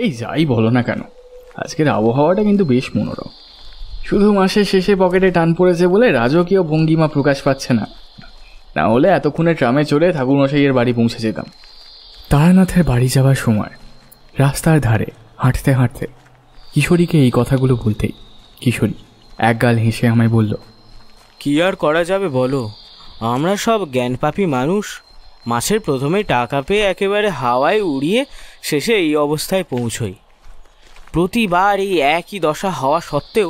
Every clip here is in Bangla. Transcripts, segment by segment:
এই যাই বলো না কেন, আজকের আবহাওয়াটা কিন্তু বেশ মনোরম। শুধু মাসের শেষে পকেটে টান পড়েছে বলে রাজকীয় ভঙ্গিমা প্রকাশ পাচ্ছে না, না হলে এতক্ষণে ট্রামে চড়ে ঠাকুরমশাইয়ের বাড়ি পৌঁছে যেতাম। তারানাথের বাড়ি যাওয়ার সময় রাস্তার ধারে হাঁটতে হাঁটতে কিশোরীকে এই কথাগুলো বলতেই কিশোরী একগাল হেসে আমায় বলল, কি আর করা যাবে বলো, আমরা সব জ্ঞানপাপী মানুষ। মাসের প্রথমে টাকা পেয়ে একেবারে হাওয়ায় উড়িয়ে শেষে এই অবস্থায় পৌঁছই। প্রতিবার এই একই দশা হওয়া সত্ত্বেও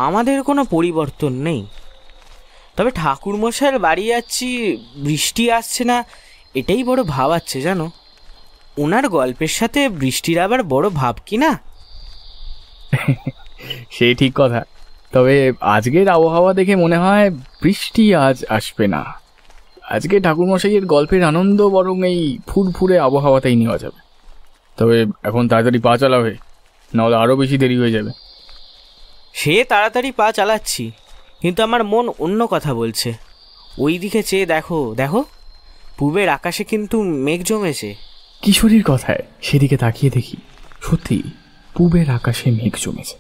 আমাদের কোনো পরিবর্তন নেই। তবে ঠাকুরমশাইয়ের বাড়ি যাচ্ছি, বৃষ্টি আসছে না, এটাই বড় ভাবাচ্ছে জানো। ওনার গল্পের সাথে বৃষ্টির আবার বড় ভাব কি না? সে ঠিক কথা, তবে আজকের আবহাওয়া দেখে মনে হয় বৃষ্টি আজ আসবে না। আজকে ঠাকুরমশাইয়ের গল্পের আনন্দ বরং এই ফুরফুরে আবহাওয়াতেই নেওয়া যাবে। তবে এখন তাড়াতাড়ি পা চালাবে, নাহলে আরও বেশি দেরি হয়ে যাবে। সে তাড়াতাড়ি পা চালাচ্ছি, কিন্তু আমার মন অন্য কথা বলছে। ওই দিকে চেয়ে দেখো দেখো, পূবের আকাশে কিন্তু মেঘ জমেছে। কিশোরীর কথায় সেদিকে তাকিয়ে দেখি সত্যি পূবের আকাশে মেঘ জমেছে,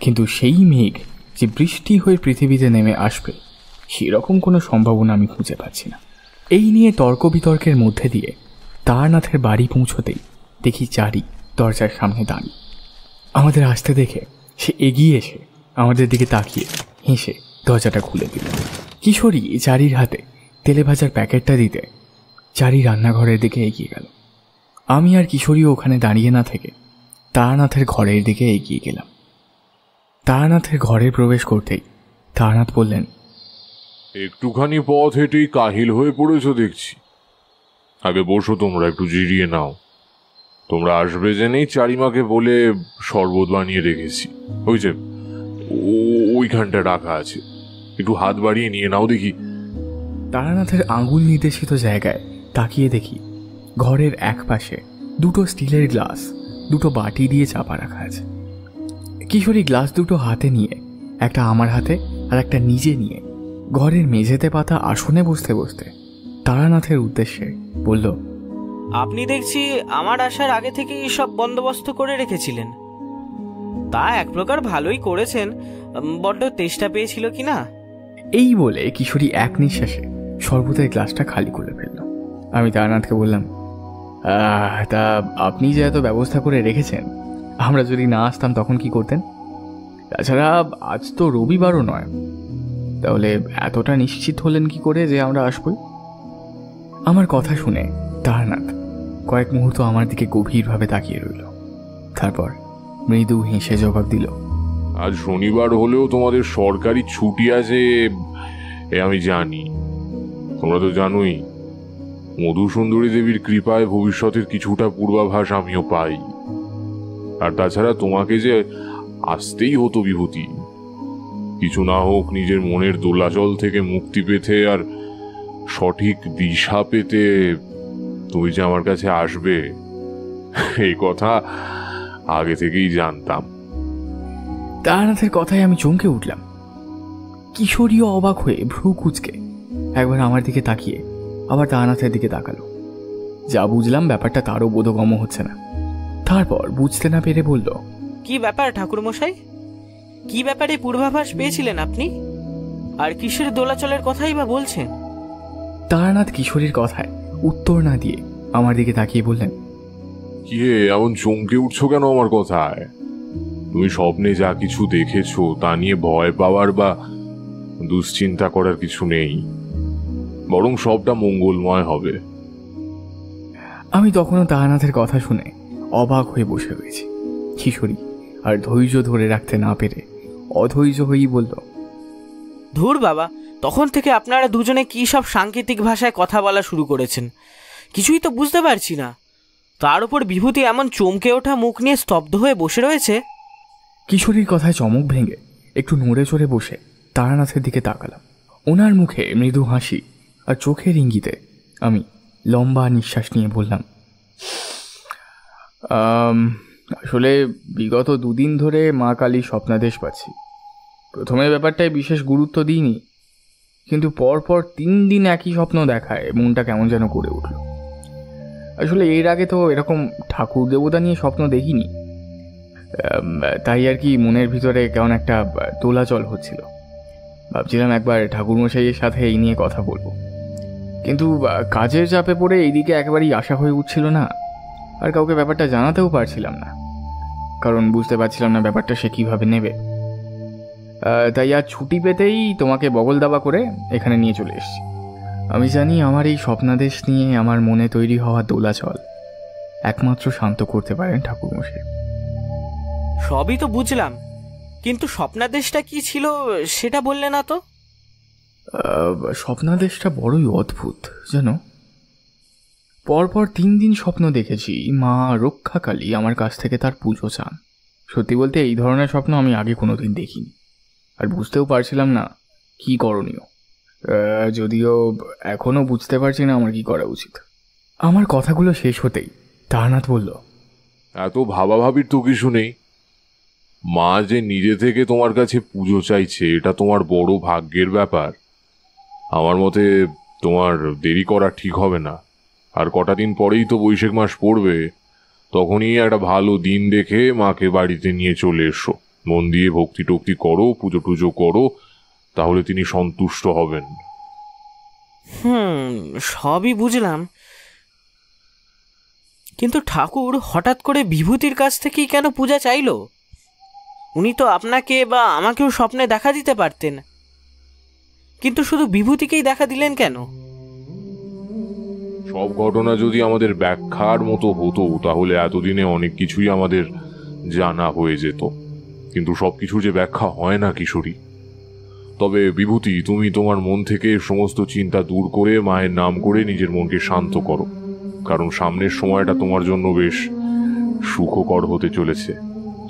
কিন্তু সেই মেঘ যে বৃষ্টি হয়ে পৃথিবীতে নেমে আসবে সেরকম কোনো সম্ভাবনা আমি খুঁজে পাচ্ছি না। এই নিয়ে তর্ক বিতর্কের মধ্যে দিয়ে তারানাথের বাড়ি পৌঁছতেই দেখি চারি দরজার সামনে দাঁড়িয়ে। আমাদের আসতে দেখে সে এগিয়ে এসে আমাদের দিকে তাকিয়ে হেসে দরজাটা খুলে দিল। কিশোরী চারির হাতে তেলে ভাজার প্যাকেটটা দিতে চারি রান্নাঘরের দিকে এগিয়ে গেল। আমি আর কিশোরীও ওখানে দাঁড়িয়ে না থেকে তারানাথের ঘরের দিকে এগিয়ে গেলাম। তারানাথের ঘরে প্রবেশ করতেই তারানাথ বললেন, একটুখানি পথ হেঁটেই কাহিল হয়ে পড়েছো দেখছি। আগে বসো, তোমরা একটু জিরিয়ে নাও। তোমরা আসবে জেনেই চারিমাকে বলে শরবত বানিয়ে রেখেছি। ওই যে ওইখানটা রাখা আছে, একটু হাত বাড়িয়ে নিয়ে নাও দেখি। তারানাথের আঙুল নির্দেশিত জায়গায় তাকিয়ে দেখি ঘরের এক পাশে দুটো স্টিলের গ্লাস, দুটো বাটি দিয়ে চাপা রাখা আছে। কিশোরী গ্লাস দুটো হাতে নিয়ে একটা আমার হাতে আর একটা নিজে নিয়ে ঘরের মেঝেতে পাতা আসনে বসতে বসতে তারানাথের উদ্দেশ্যে বলল, আপনি দেখছি আমার আসার আগে থেকেই সব বন্দোবস্ত করে রেখেছিলেন। তা এক প্রকার ভালোই করেছেন, বড্ড তেষ্টা পেয়েছিল কি না। এই বলে কিশোরী এক নিঃশ্বাসে শরবতের গ্লাসটা খালি করে ফেলল। আমি তারানাথকে বললাম, তা আপনি যে এত ব্যবস্থা করে রেখেছেন, আমরা যদি না আসতাম তখন কি করতেন? তাছাড়া আজ তো রবিবারও নয়, তাহলে এতটা নিশ্চিত হলেন কি করে যে আমরা আসবই? আমার কথা শুনে তারানাথ কয়েক মুহূর্ত আমার দিকে গভীরভাবে তাকিয়ে রইল, তারপর মৃদু হেসে জবাব দিল, আজ শনিবার হলেও তোমাদের সরকারি ছুটি আছে এ আমি জানি। তোমরা তো জানোই, মধুসুন্দরী দেবীর কৃপায় ভবিষ্যতের কিছুটা পূর্বাভাস আমিও পাই। আর তাছাড়া তোমাকে যে আসতেই হতো বিভূতি, কিছু না হোক নিজের মনের দোলাচল থেকে মুক্তি পেতে আর সঠিক দিশা পেতে তুমি যে আমার কাছে আসবে, এই কথা আগে থেকেই জানতাম। তারানাথের কথায় আমি চমকে উঠলাম। কিশোরীও অবাক হয়ে ভ্রু কুঁচকে একবার আমার দিকে তাকিয়ে আবার তারানাথের দিকে তাকালো। যা বুঝলাম ব্যাপারটা তারও বোধগম্য হচ্ছে না। তারপর বুঝতে না পেরে বলল, কি ব্যাপার ঠাকুরমশাই, কি ব্যাপারে পূর্বাভাস পেয়েছিলেন আপনি? আর কিসের দোলাচলের কথাই বা বলছেন? তারানাথ কিশোরীর কথায় উত্তর না দিয়ে আমার দিকে তাকিয়ে বললেন, কি হে, এমন চমকে উঠছো কেন আমার কথায়? তুমি স্বপ্নে যা কিছু দেখেছো তা নিয়ে ভয় পাওয়ার বা দুশ্চিন্তা করার কিছু নেই, বরং সবটা মঙ্গলময় হবে। আমি তখনও তারানাথের কথা শুনে অবাক হয়ে বসে রয়েছি। কিশোরী আর ধৈর্য ধরে রাখতে না পেরে অধৈর্য হয়েই বলল, ধুর বাবা, তখন থেকে আপনারা দুজনে কি সব সাংকেতিক ভাষায় কথা বলা শুরু করেছেন, কিছুই তো বুঝতে পারছি না। তার উপর বিভূতি এমন চমকে ওঠা মুখ নিয়ে স্তব্ধ হয়ে বসে রয়েছে। কিশোরীর কথায় চমক ভেঙে একটু নড়ে চড়ে বসে তারানাথের দিকে তাকালাম। ওনার মুখে মৃদু হাসি আর চোখের ইঙ্গিতে আমি লম্বা নিঃশ্বাস নিয়ে বললাম, আসলে বিগত দুদিন ধরে মা কালী স্বপ্নাদেশ পাচ্ছি। প্রথমে ব্যাপারটায় বিশেষ গুরুত্ব দিইনি, কিন্তু পরপর 3 দিন একই স্বপ্ন দেখায় মনটা কেমন যেন করে উঠল। আসলে এর আগে তো এরকম ঠাকুর দেবতা নিয়ে স্বপ্ন দেখিনি, তাই আর কি মনের ভিতরে কেমন একটা দোলাচল হচ্ছিল। ভাবছিলাম একবার ঠাকুরমশাইয়ের সাথে এই নিয়ে কথা বলবো, কিন্তু কাজের চাপে পড়ে এইদিকে একেবারেই আশা হয়ে উঠছিল না, আর কাউকে ব্যাপারটা জানাতেও পারছিলাম না, কারণ বুঝতে পারছিলাম না ব্যাপারটা সে কীভাবে নেবে। তাই আজ ছুটি পেতেই তোমাকে বগল দাবা করে এখানে নিয়ে চলে এসেছি। আমি জানি আমার এই স্বপ্নাদেশ নিয়ে আমার মনে তৈরি হওয়া দোলাচল একমাত্র শান্ত করতে পারেন ঠাকুরমশাই। সবই তো বুঝলাম, কিন্তু স্বপ্নাদেশটা কি ছিল সেটা বললে না তো। স্বপ্নাদেশটা বড়ই অদ্ভুত জানো। পরপর 3 দিন স্বপ্ন দেখেছি মা রক্ষাকালী আমার কাছ থেকে তার পুজো চান। সত্যি বলতে এই ধরনের স্বপ্ন আমি আগে কোনোদিন দেখিনি, আর বুঝতেও পারছিলাম না কি করণীয়। যদিও এখনও বুঝতে পারছি না আমার কি করা উচিত। আমার কথাগুলো শেষ হতেই তারানাথ বলল, এত ভাবাভাবির তো কিছু নেই। মা যে নিজে থেকে তোমার কাছে পুজো চাইছে এটা তোমার বড় ভাগ্যের ব্যাপার। আমার মতে তোমার দেরি করা ঠিক হবে না। আর কটা দিন পরেই তো বৈশাখ মাস পড়বে, তখনই একটা ভালো দিন দেখে মাকে বাড়িতে নিয়ে চলে এসো। মন দিয়ে ভক্তি টক্তি করো, পুজো টুজো করো, তাহলে তিনি সন্তুষ্ট হবেন। সবই বুঝলাম, কিন্তু ঠাকুর হঠাৎ করে বিভূতির কাছ থেকেই কেন পূজা চাইলো? উনি তো আপনাকে বা আমাকেও স্বপ্নে দেখা দিতে পারতেন, কিন্তু শুধু বিভূতিকেই দেখা দিলেন কেন? সব ঘটনা যদি আমাদের ব্যাখ্যার মতো হতো তাহলে এতদিনে অনেক কিছুই আমাদের জানা হয়ে যেত, কিন্তু সবকিছু যে ব্যাখ্যা হয় না কিশোরী। তবে বিভূতি, তুমি তোমার মন থেকে সমস্ত চিন্তা দূর করে মায়ের নাম করে নিজের মনকে শান্ত করো, কারণ সামনের সময়টা তোমার জন্য বেশ সুখকর হতে চলেছে।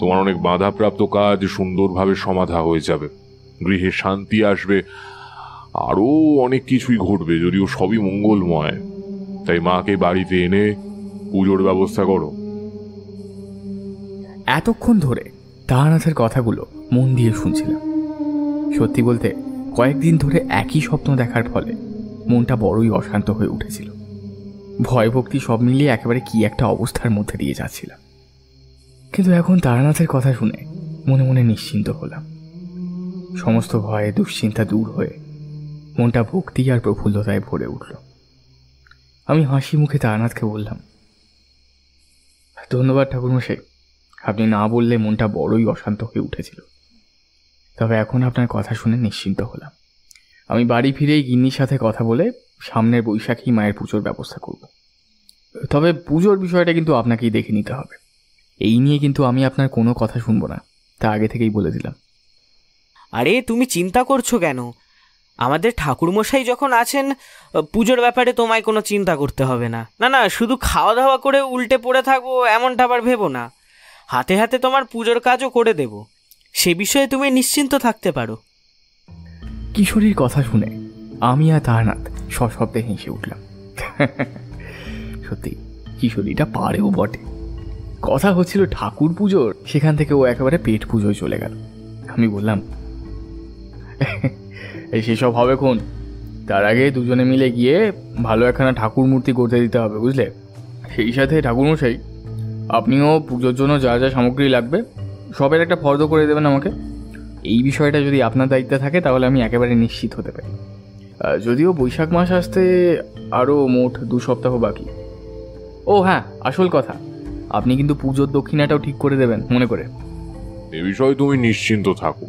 তোমার অনেক বাধাপ্রাপ্ত কাজ সুন্দরভাবে সমাধা হয়ে যাবে, গৃহে শান্তি আসবে, আরও অনেক কিছুই ঘটবে, যদিও সবই মঙ্গলময়। তাই মাকে বাড়িতে এনে পুজোর ব্যবস্থা করো। এতক্ষণ ধরে তারানাথের কথাগুলো মন দিয়ে শুনছিলাম। সত্যি বলতে কয়েকদিন ধরে একই স্বপ্ন দেখার ফলে মনটা বড়ই অশান্ত হয়ে উঠেছিল। ভয় ভক্তি সব মিলিয়ে একেবারে কি একটা অবস্থার মধ্যে দিয়ে যাচ্ছিলাম। কিন্তু এখন তারানাথের কথা শুনে মনে মনে নিশ্চিন্ত হলাম। সমস্ত ভয় দুশ্চিন্তা দূর হয়ে মনটা ভক্তি আর প্রফুল্লতায় ভরে উঠল। আমি হাসি মুখে তারানাথকে বললাম, ধন্যবাদ ঠাকুরমশাই, আপনি না বললে মনটা বড়ই অশান্ত হয়ে উঠেছিল। তবে এখন আপনার কথা শুনে নিশ্চিন্ত হলাম। আমি বাড়ি ফিরেই গিন্নির সাথে কথা বলে সামনের বৈশাখী মায়ের পুজোর ব্যবস্থা করব। তবে পুজোর বিষয়টা কিন্তু আপনাকেই দেখে নিতে হবে। এই নিয়ে কিন্তু আমি আপনার কোনো কথা শুনবো না, তা আগে থেকেই বলে দিলাম। আরে তুমি চিন্তা করছো কেন? আমাদের ঠাকুরমশাই যখন আছেন, পুজোর ব্যাপারে তোমায় কোনো চিন্তা করতে হবে না। না না, শুধু খাওয়া দাওয়া করে উল্টে পড়ে থাকবো এমনটা আবার ভেবো না। হাতে হাতে তোমার পুজোর কাজও করে দেব, সে বিষয়ে তুমি নিশ্চিন্ত থাকতে পারো। কিশোরীর কথা শুনে আমি আর তারানাথ সশব্দে হেসে উঠলাম। সত্যি কিশোরীটা পারেও বটে। কথা হচ্ছিল ঠাকুর পুজোর, সেখান থেকে ও একেবারে পেট পুজোয় চলে গেল। আমি বললাম, এই সেসব হবে কোন, তার আগে দুজনে মিলে গিয়ে ভালো একখানা ঠাকুর মূর্তি করতে দিতে হবে, বুঝলে? সেই সাথে ঠাকুরমশাই, আপনিও পুজোর জন্য যা যা সামগ্রী লাগবে সবের একটা ফর্দ করে দেবেন আমাকে। এই বিষয়টা যদি আপনার দায়িত্বে থাকে তাহলে আমি একেবারে নিশ্চিত হতে পারি। যদিও বৈশাখ মাস আসতে আরও মোট 2 সপ্তাহ বাকি। ও হ্যাঁ, আসল কথা, আপনি কিন্তু পুজোর দক্ষিণাটাও ঠিক করে দেবেন মনে করে। এ বিষয়ে তুমি নিশ্চিন্ত থাকো,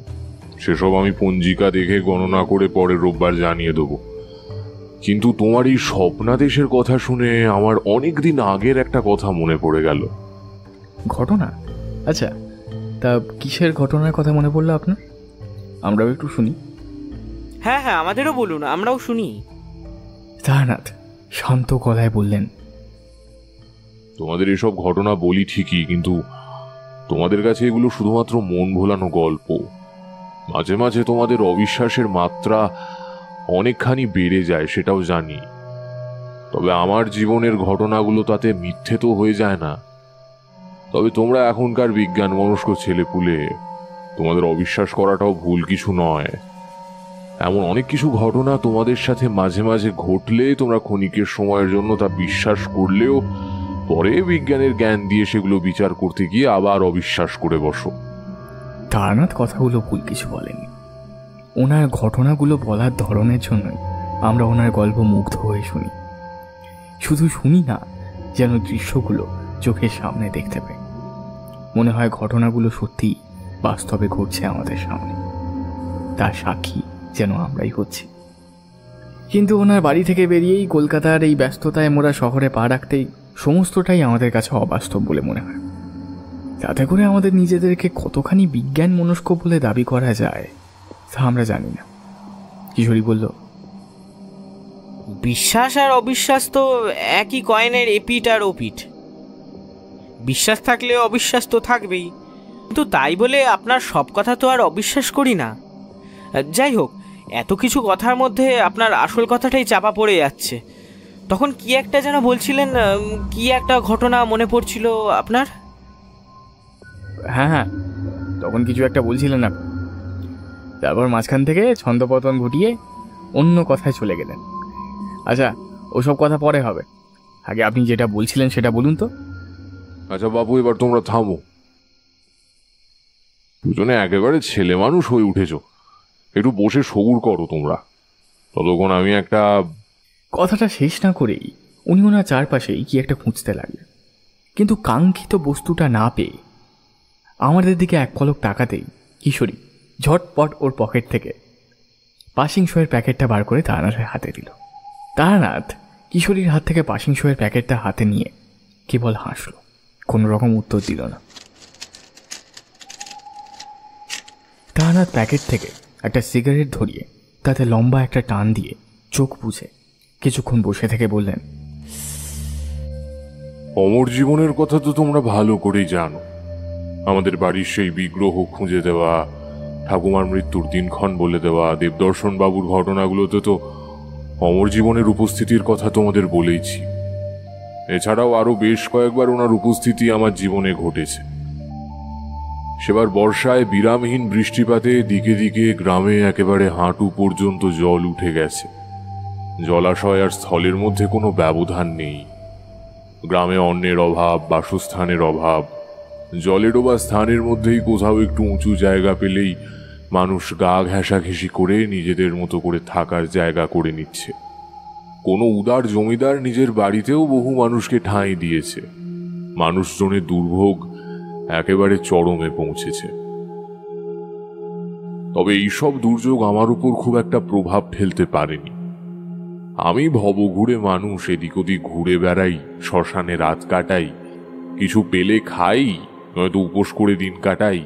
সেসব আমি পঞ্জিকা দেখে গণনা করে পরের রোববার জানিয়ে দেবো। কিন্তু তোমার এই স্বপ্নাদেশের কথা শুনে আমার অনেক দিন আগের একটা কথা মনে পড়ে গেল। ঘটনা? আচ্ছা, তা কিসের ঘটনার কথা মনে পড়লো আপনার? আমরাও একটু শুনি। হ্যাঁ হ্যাঁ, আমাদেরও বলুন, আমরাও শুনি। তারানাথ শান্ত গলায় বললেন, তোমাদের এসব ঘটনা বলি ঠিকই, কিন্তু তোমাদের কাছে এগুলো শুধুমাত্র মন ভোলানো গল্প। মাঝে মাঝে তোমাদের অবিশ্বাসের মাত্রা অনেকখানি বেড়ে যায়, সেটাও জানি। তবে আমার জীবনের ঘটনাগুলো তাতে মিথ্যে তো হয়ে যায় না। তবে তোমরা এখনকার বিজ্ঞান মনস্ক ছেলেপুলে, তোমাদের অবিশ্বাস করাটাও ভুল কিছু নয়। এমন অনেক কিছু ঘটনা তোমাদের সাথে মাঝে মাঝে ঘটলে তোমরা ক্ষণিকের সময়ের জন্য তা বিশ্বাস করলেও পরে বিজ্ঞানের জ্ঞান দিয়ে সেগুলো বিচার করতে গিয়ে আবার অবিশ্বাস করে বসো। তারানাথ কথাগুলো ভুল কিছু বলেনি। ওনার ঘটনাগুলো বলার ধরনের জন্যই আমরা ওনার গল্প মুগ্ধ হয়ে শুনি। শুধু শুনি না, যেন দৃশ্যগুলো চোখের সামনে দেখতে পাই। মনে হয় ঘটনাগুলো সত্যি বাস্তবে ঘটছে আমাদের সামনে, তার সাক্ষী যেন আমরাই হচ্ছি। কিন্তু ওনার বাড়ি থেকে বেরিয়েই কলকাতার এই ব্যস্ততায় মোরা শহরে পা রাখতেই সমস্তটাই আমাদের কাছে অবাস্তব বলে মনে হয়। তাতে করে আমাদের নিজেদেরকে কতখানি বিজ্ঞান মনস্ক বলে দাবি করা যায় তা আমরা জানি না। কিশোরী বলল, বিশ্বাস আর অবিশ্বাস তো একই কয়েনের এপিঠ আর ওপিঠ। বিশ্বাস থাকলে অবিশ্বাস তো থাকবেই, কিন্তু তাই বলে আপনার সব কথা তো আর অবিশ্বাস করি না। যাই হোক, এত কিছু কথার মধ্যে আপনার আসল কথাটাই চাপা পড়ে যাচ্ছে। তখন কি একটা যেন বলছিলেন, কি একটা ঘটনা মনে পড়ছিল আপনার? হ্যাঁ, তখন কিছু একটা বলছিলেন না, তারপর মাঝখান থেকে ছন্দপতন ঘটিয়ে অন্য কথায় চলে গেলেন। আচ্ছা, ওসব কথা পরে হবে, আগে আপনি যেটা বলছিলেন সেটা বলুন তো। আচ্ছা বাবু, এবার তোমরা থামো। দুজনে একেবারে ছেলে মানুষ হয়ে উঠেছ, একটু বসে সবুর করো তোমরা। ততক্ষণ আমি একটা... কথাটা শেষ না করেই উনি ওনার চারপাশেই কি একটা খুঁজতে লাগলেন, কিন্তু কাঙ্ক্ষিত বস্তুটা না পেয়ে আমাদের দিকে এক পলক তাকাতেই কিশোরী ঝটপট ওর পকেট থেকে পাসিং শোয়ের প্যাকেটটা বার করে তারানাথের হাতে দিল। তারানাথ কিশোরীর হাত থেকে পাসিং শোয়ের প্যাকেটটা হাতে নিয়ে কেবল হাসল, কোনো রকম উত্তর দিল না। তারানাথ প্যাকেট থেকে একটা সিগারেট ধরিয়ে তাতে লম্বা একটা টান দিয়ে চোখ বুঝে কিছুক্ষণ বসে থেকে বললেন, অমর জীবনের কথা তো তোমরা ভালো করেই জানো। আমাদের বাড়ির সেই বিগ্রহ খুঁজে দেওয়া, ঠাকুমার মৃত্যুর দিনক্ষণ বলে দেওয়া, দেবদর্শন বাবুর ঘটনাগুলোতে তো অমর জীবনের উপস্থিতির কথা তোমাদের বলেইছি। এছাড়াও আরো বেশ কয়েকবার ওনার উপস্থিতি আমার জীবনে ঘটেছে। সেবার বর্ষায় বিরামহীন বৃষ্টিপাতে দিকে দিকে গ্রামে একেবারে হাঁটু পর্যন্ত জল উঠে গেছে। জলাশয় আর স্থলের মধ্যে কোনো ব্যবধান নেই। গ্রামে অন্নের অভাব, বাসস্থানের অভাব। জলে ডোবা স্থানের মধ্যেই কোথাও একটু উঁচু জায়গা পেলেই মানুষ গা ঘেঁষাঘেঁষি করে নিজেদের মতো করে থাকার জায়গা করে নিচ্ছে। কোনো উদার জমিদার নিজের বাড়িতেও বহু মানুষকে ঠাঁই দিয়েছে। মানুষজনের দুর্ভোগ একেবারে চরমে পৌঁছেছে। তবে এইসব দুর্যোগ আমার উপর খুব একটা প্রভাব ফেলতে পারেনি। আমি ভবঘুরে মানুষ, এদিক ওদিক ঘুরে বেড়াই, শ্মশানে রাত কাটাই, কিছু পেলে খাই, নয়তো উপোস করে দিন কাটাই।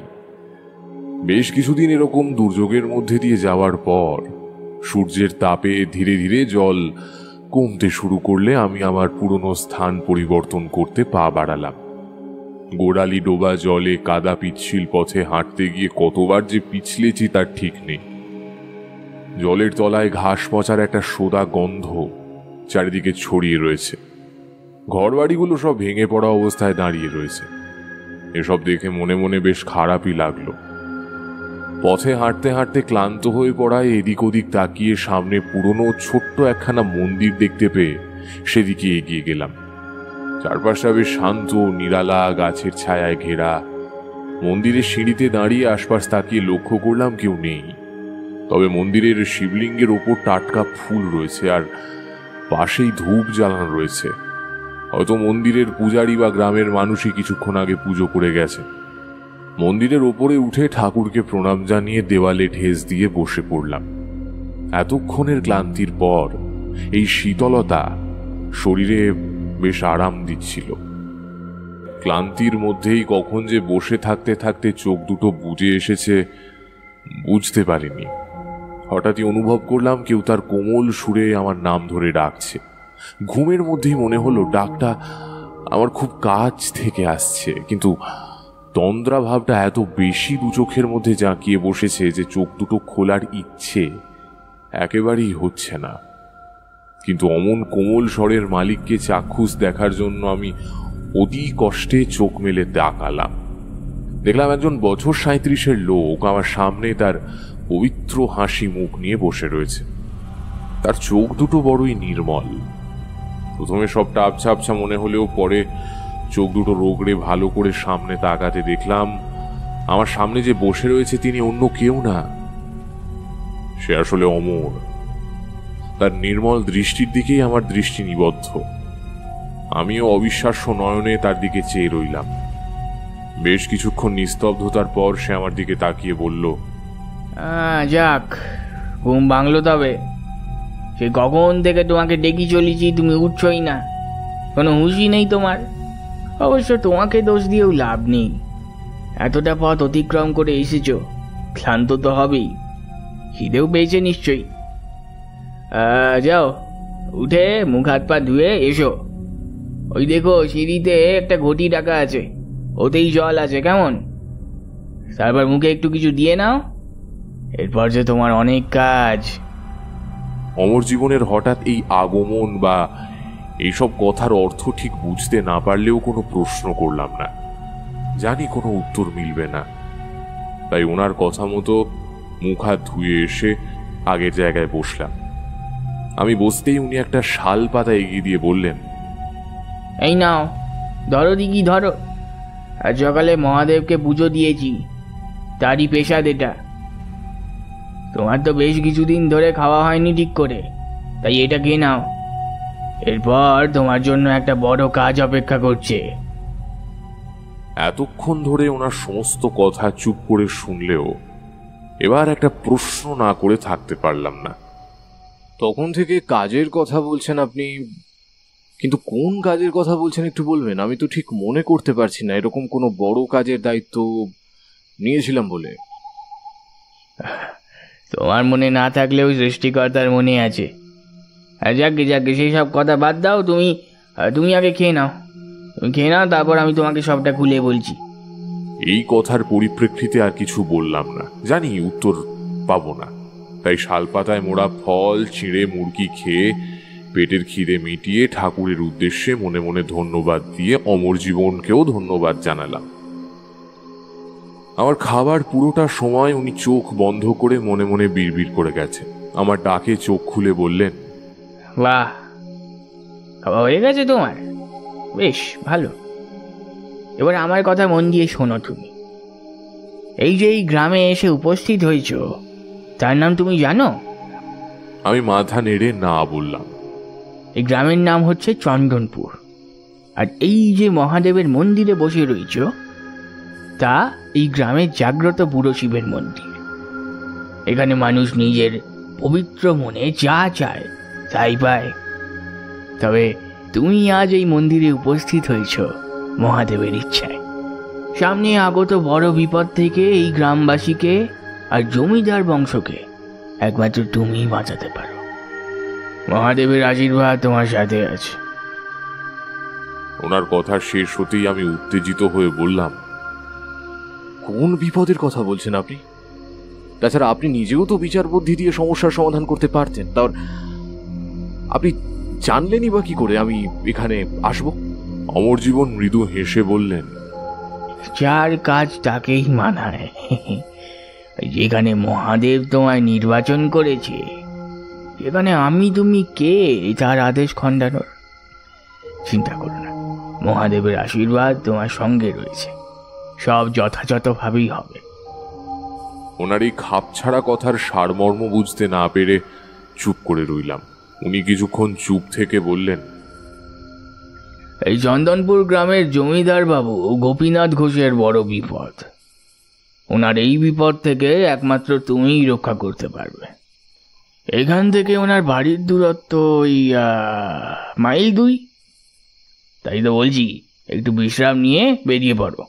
বেশ কিছুদিন এরকম দুর্যোগের মধ্যে দিয়ে যাওয়ার পর সূর্যের তাপে ধীরে ধীরে জল কমতে শুরু করলে আমি আমার পুরনো স্থান পরিবর্তন করতে পা বাড়ালাম। গোড়ালি ডোবা জলে কাদা পিচ্ছিল পথে হাঁটতে গিয়ে কতবার যে পিছলেছি তার ঠিক নেই। জলের তলায় ঘাস পচার একটা সোদা গন্ধ চারিদিকে ছড়িয়ে রয়েছে। ঘরবাড়িগুলো সব ভেঙে পড়া অবস্থায় দাঁড়িয়ে রয়েছে। এসব দেখে মনে মনে বেশ খারাপই লাগলো। পথে হাঁটতে হাঁটতে ক্লান্ত হয়ে পড়ায় এদিক ওদিক তাকিয়ে সামনে পুরনো ছোট্ট একখানা মন্দির দেখতে পেয়ে সেদিকে এগিয়ে গেলাম। চারপাশটা বেশ শান্ত, নিরালা, গাছের ছায়ায় ঘেরা। মন্দিরের সিঁড়িতে দাঁড়িয়ে আশপাশ তাকিয়ে লক্ষ্য করলাম কেউ নেই। তবে মন্দিরের শিবলিঙ্গের ওপর টাটকা ফুল রয়েছে আর পাশেই ধূপ জ্বালানো রয়েছে। হয়তো মন্দিরের পূজারী বা গ্রামের মানুষই কিছুক্ষণ আগে পুজো করে গেছে। মন্দিরের ওপরে উঠে ঠাকুরকে প্রণাম জানিয়ে দেওয়ালে ঠেস দিয়ে বসে পড়লাম। এতক্ষণের ক্লান্তির পর এই শীতলতা শরীরে বেশ আরাম দিচ্ছিল। ক্লান্তির মধ্যেই কখন যে বসে থাকতে থাকতে চোখ দুটো বুজে এসেছে বুঝতে পারিনি। হঠাৎই অনুভব করলাম কেউ তার কোমল সুরে আমার নাম ধরে ডাকছে। ঘুমের মধ্যেই মনে হলো ডাকটা আমার খুব কাছ থেকে আসছে, কিন্তু তন্দ্রা ভাবটা এত বেশি দু চোখের মধ্যে জাঁকিয়ে বসেছে যে চোখ দুটো খোলার ইচ্ছে একেবারেই হচ্ছে না। কিন্তু অমন কোমল স্বরের মালিককে চাক্ষুষ দেখার জন্য আমি অতি কষ্টে চোখ মেলে তাকালাম। দেখলাম একজন বছর 37-এর লোক আমার সামনে তার পবিত্র হাসি মুখ নিয়ে বসে রয়েছে। তার চোখ দুটো বড়ই নির্মল। প্রথমে সবটা আবছা আবছা মনে হলেও পরে চোখ দুটো রোগড়ে ভালো করে সামনে তাকাতে দেখলাম আমার সামনে যে বসে রয়েছে তিনি অন্য কেউ না, সে আসলে অমর। তার নির্মল দৃষ্টির দিকেই আমার দৃষ্টি নিবদ্ধ। আমিও অবিশ্বাস্য নয়নে তার দিকে চেয়ে রইলাম। বেশ কিছুক্ষণ নিস্তব্ধতার পর সে আমার দিকে তাকিয়ে বলল, যাক, ঘুম ভাঙলো তবে। সে কখন থেকে তোমাকে ডেকে চলেছি, তুমি উঠছই না, কোনো হুঁশই নেই তোমার। অবশ্য তোমাকে দোষ দিয়েও লাভ নেই, এতটা পথ অতিক্রম করে এসেছ, ক্লান্ত তো হবেই, খিদেও পেয়েছে নিশ্চয়ই। যাও, উঠে মুখ হাত পা ধুয়ে এসো। ওই দেখো সিঁড়িতে একটা ঘটি রাখা আছে, ওতেই জল আছে, কেমন? তারপর মুখে একটু কিছু দিয়ে নাও, এরপর যে তোমার অনেক কাজ। অমর জীবনের হঠাৎ এই আগমন বা এইসব কথার অর্থ ঠিক বুঝতে না পারলেও কোনো প্রশ্ন করলাম না, জানি কোনো উত্তর মিলবে না। তাই ওনার কথা মতো মুখ হাত ধুয়ে এসে আগের জায়গায় বসলাম। আমি বসতেই উনি একটা শাল পাতা এগিয়ে দিয়ে বললেন, এই নাও, ধরো দিকি ধরো। আর সকালে মহাদেবকে পুজো দিয়েছি, তারই পেশাদ এটা। তোমার তো বেশ কিছুদিন ধরে খাওয়া হয়নি ঠিক করে, তাই এটা খেয়ে নাও। এরপর তোমার জন্য একটা বড় কাজ অপেক্ষা করছে। এতক্ষণ ধরে ওনার সমস্ত কথা চুপ করে শুনলেও এবার একটা প্রশ্ন না করে থাকতে পারলাম না। তখন থেকে কাজের কথা বলছেন আপনি, কিন্তু কোন কাজের কথা বলছেন একটু বলবেন? আমি তো ঠিক মনে করতে পারছি না এরকম কোনো বড় কাজের দায়িত্ব নিয়েছিলাম বলে। তোমার মনে না থাকলেও সৃষ্টিকর্তার মনে আছে। যাকে যাকে সেই সব কথা বাদ দাও, তুমি আগে খেয়ে নাও। তুমি খেয়ে নাও, তারপর আমি তোমাকে সবটা খুলে বলছি। এই কথার পরিপ্রেক্ষিতে আর কিছু বললাম না, জানি উত্তর পাবো না। তাই শালপাতায় মোড়া ফল চিঁড়ে মুরগি খেয়ে পেটের খিদে মিটিয়ে ঠাকুরের উদ্দেশ্যে মনে মনে ধন্যবাদ দিয়ে অমর জীবনকেও ধন্যবাদ জানালাম। আমার খাবার পুরোটা সময় উনি চোখ বন্ধ করে মনে মনে বিড়বিড় করে গেছেন। আমার ডাকে চোখ খুলে বললেন, বাহ, খাওয়া হয়ে গেছে তোমার? বেশ ভালো। এবার আমার কথা মন দিয়ে শোনো তুমি। এই যে এই গ্রামে এসে উপস্থিত হয়েছ, তার নাম তুমি জানো? আমি মাথা নেড়ে না বললাম। এই গ্রামের নাম হচ্ছে চন্দনপুর। আর এই যে মহাদেবের মন্দিরে বসে রয়েছ, তা এই গ্রামের জাগ্রত বুড়ো শিবের মন্দির। এখানে মানুষ নিজের পবিত্র মনে যা চায় তাই পায়। তবে তুমি আজ এই মন্দিরে উপস্থিত হয়েছ মহাদেবের ইচ্ছায়। সামনে আগত বড় বিপদ থেকে এই গ্রামবাসীকে আর জমিদার বংশকে একমাত্র তুমিই বাঁচাতে পারো। মহাদেবের আশীর্বাদ তোমার সাথে আছে। ওনার কথা শেষ হতেই আমি উত্তেজিত হয়ে বললাম, কোন বিপদের কথা বলছেন আপনি? তাছাড়া আপনি নিজেও তো বিচার বুদ্ধি দিয়ে সমস্যার সমাধান করতে পারতেন, তার আপনি জানলেনই বা কি করে আমি এখানে আসব? অমর জীবন মৃদু হেসে বললেন, যার কাজ তাকেই মানায়। যেখানে মহাদেব তোমায় নির্বাচন করেছে, যেখানে আমি তুমি কে তার আদেশ খণ্ডানোর? চিন্তা করো না, মহাদেবের আশীর্বাদ তোমার সঙ্গে রয়েছে, সব যথাযথভাবেই হবে। ওনার এই খাপছাড়া কথার সারমর্ম বুঝতে না পেরে চুপ করে রইলাম। উনি কিছুক্ষণ চুপ থেকে বললেন, এই চন্দনপুর গ্রামের জমিদার বাবু গোপীনাথ ঘোষের বড় বিপদ। ওনার এই বিপদ থেকে একমাত্র তুমিই রক্ষা করতে পারবে। এখান থেকে ওনার বাড়ির দূরত্ব ওই মাইল 2। তাই তো বলছি, একটু বিশ্রাম নিয়ে বেরিয়ে পড়ো।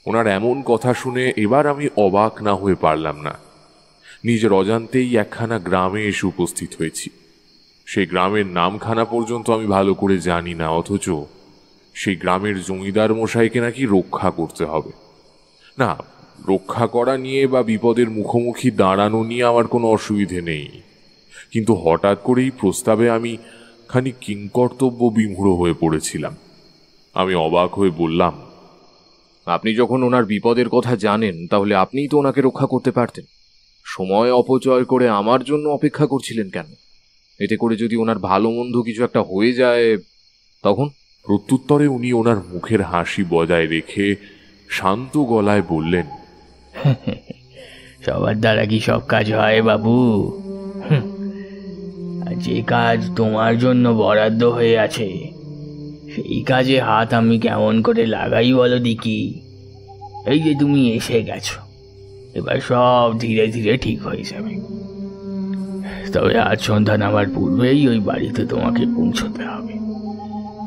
ওনার এমন কথা শুনে এবার আমি অবাক না হয়ে পারলাম না। নিজের অজান্তেই একখানা গ্রামে এসে উপস্থিত হয়েছি। সেই গ্রামের নামখানা পর্যন্ত আমি ভালো করে জানি না, অথচ সেই গ্রামের জমিদার মশাইকে নাকি রক্ষা করতে হবে। না, রক্ষা করা নিয়ে বা বিপদের মুখোমুখি দাঁড়ানো নিয়ে আমার কোনো অসুবিধে নেই, কিন্তু হঠাৎ করেই প্রস্তাবে আমি খানিক কিংকর্তব্য বিমূঢ় হয়ে পড়েছিলাম। আমি অবাক হয়ে বললাম, আপনি যখন ওনার বিপদের কথা জানেন, তাহলে আপনিই তো ওনাকে রক্ষা করতে পারতেন। সময় অপচয় করে আমার জন্য অপেক্ষা করছিলেন কেন? এতে করে যদি ওনার ভালো মন্দ কিছু একটা হয়ে যায় তখন? প্রত্যুত্তরে উনি ওনার মুখের হাসি বজায় রেখে শান্ত গলায় বললেন, সবার দ্বারা কি সব কাজ হয় বাবু? আর যে কাজ তোমার জন্য বরাদ্দ হয়ে আছে সেই কাজে হাত আমি কেমন করে লাগাই বলো দেখি? এই যে তুমি এসে গেছো, এবার সব ধীরে ধীরে ঠিক হয়ে যাবে। তবে আজ সন্ধ্যা নামার পূর্বেই ওই বাড়িতে তোমাকে পৌঁছতে হবে।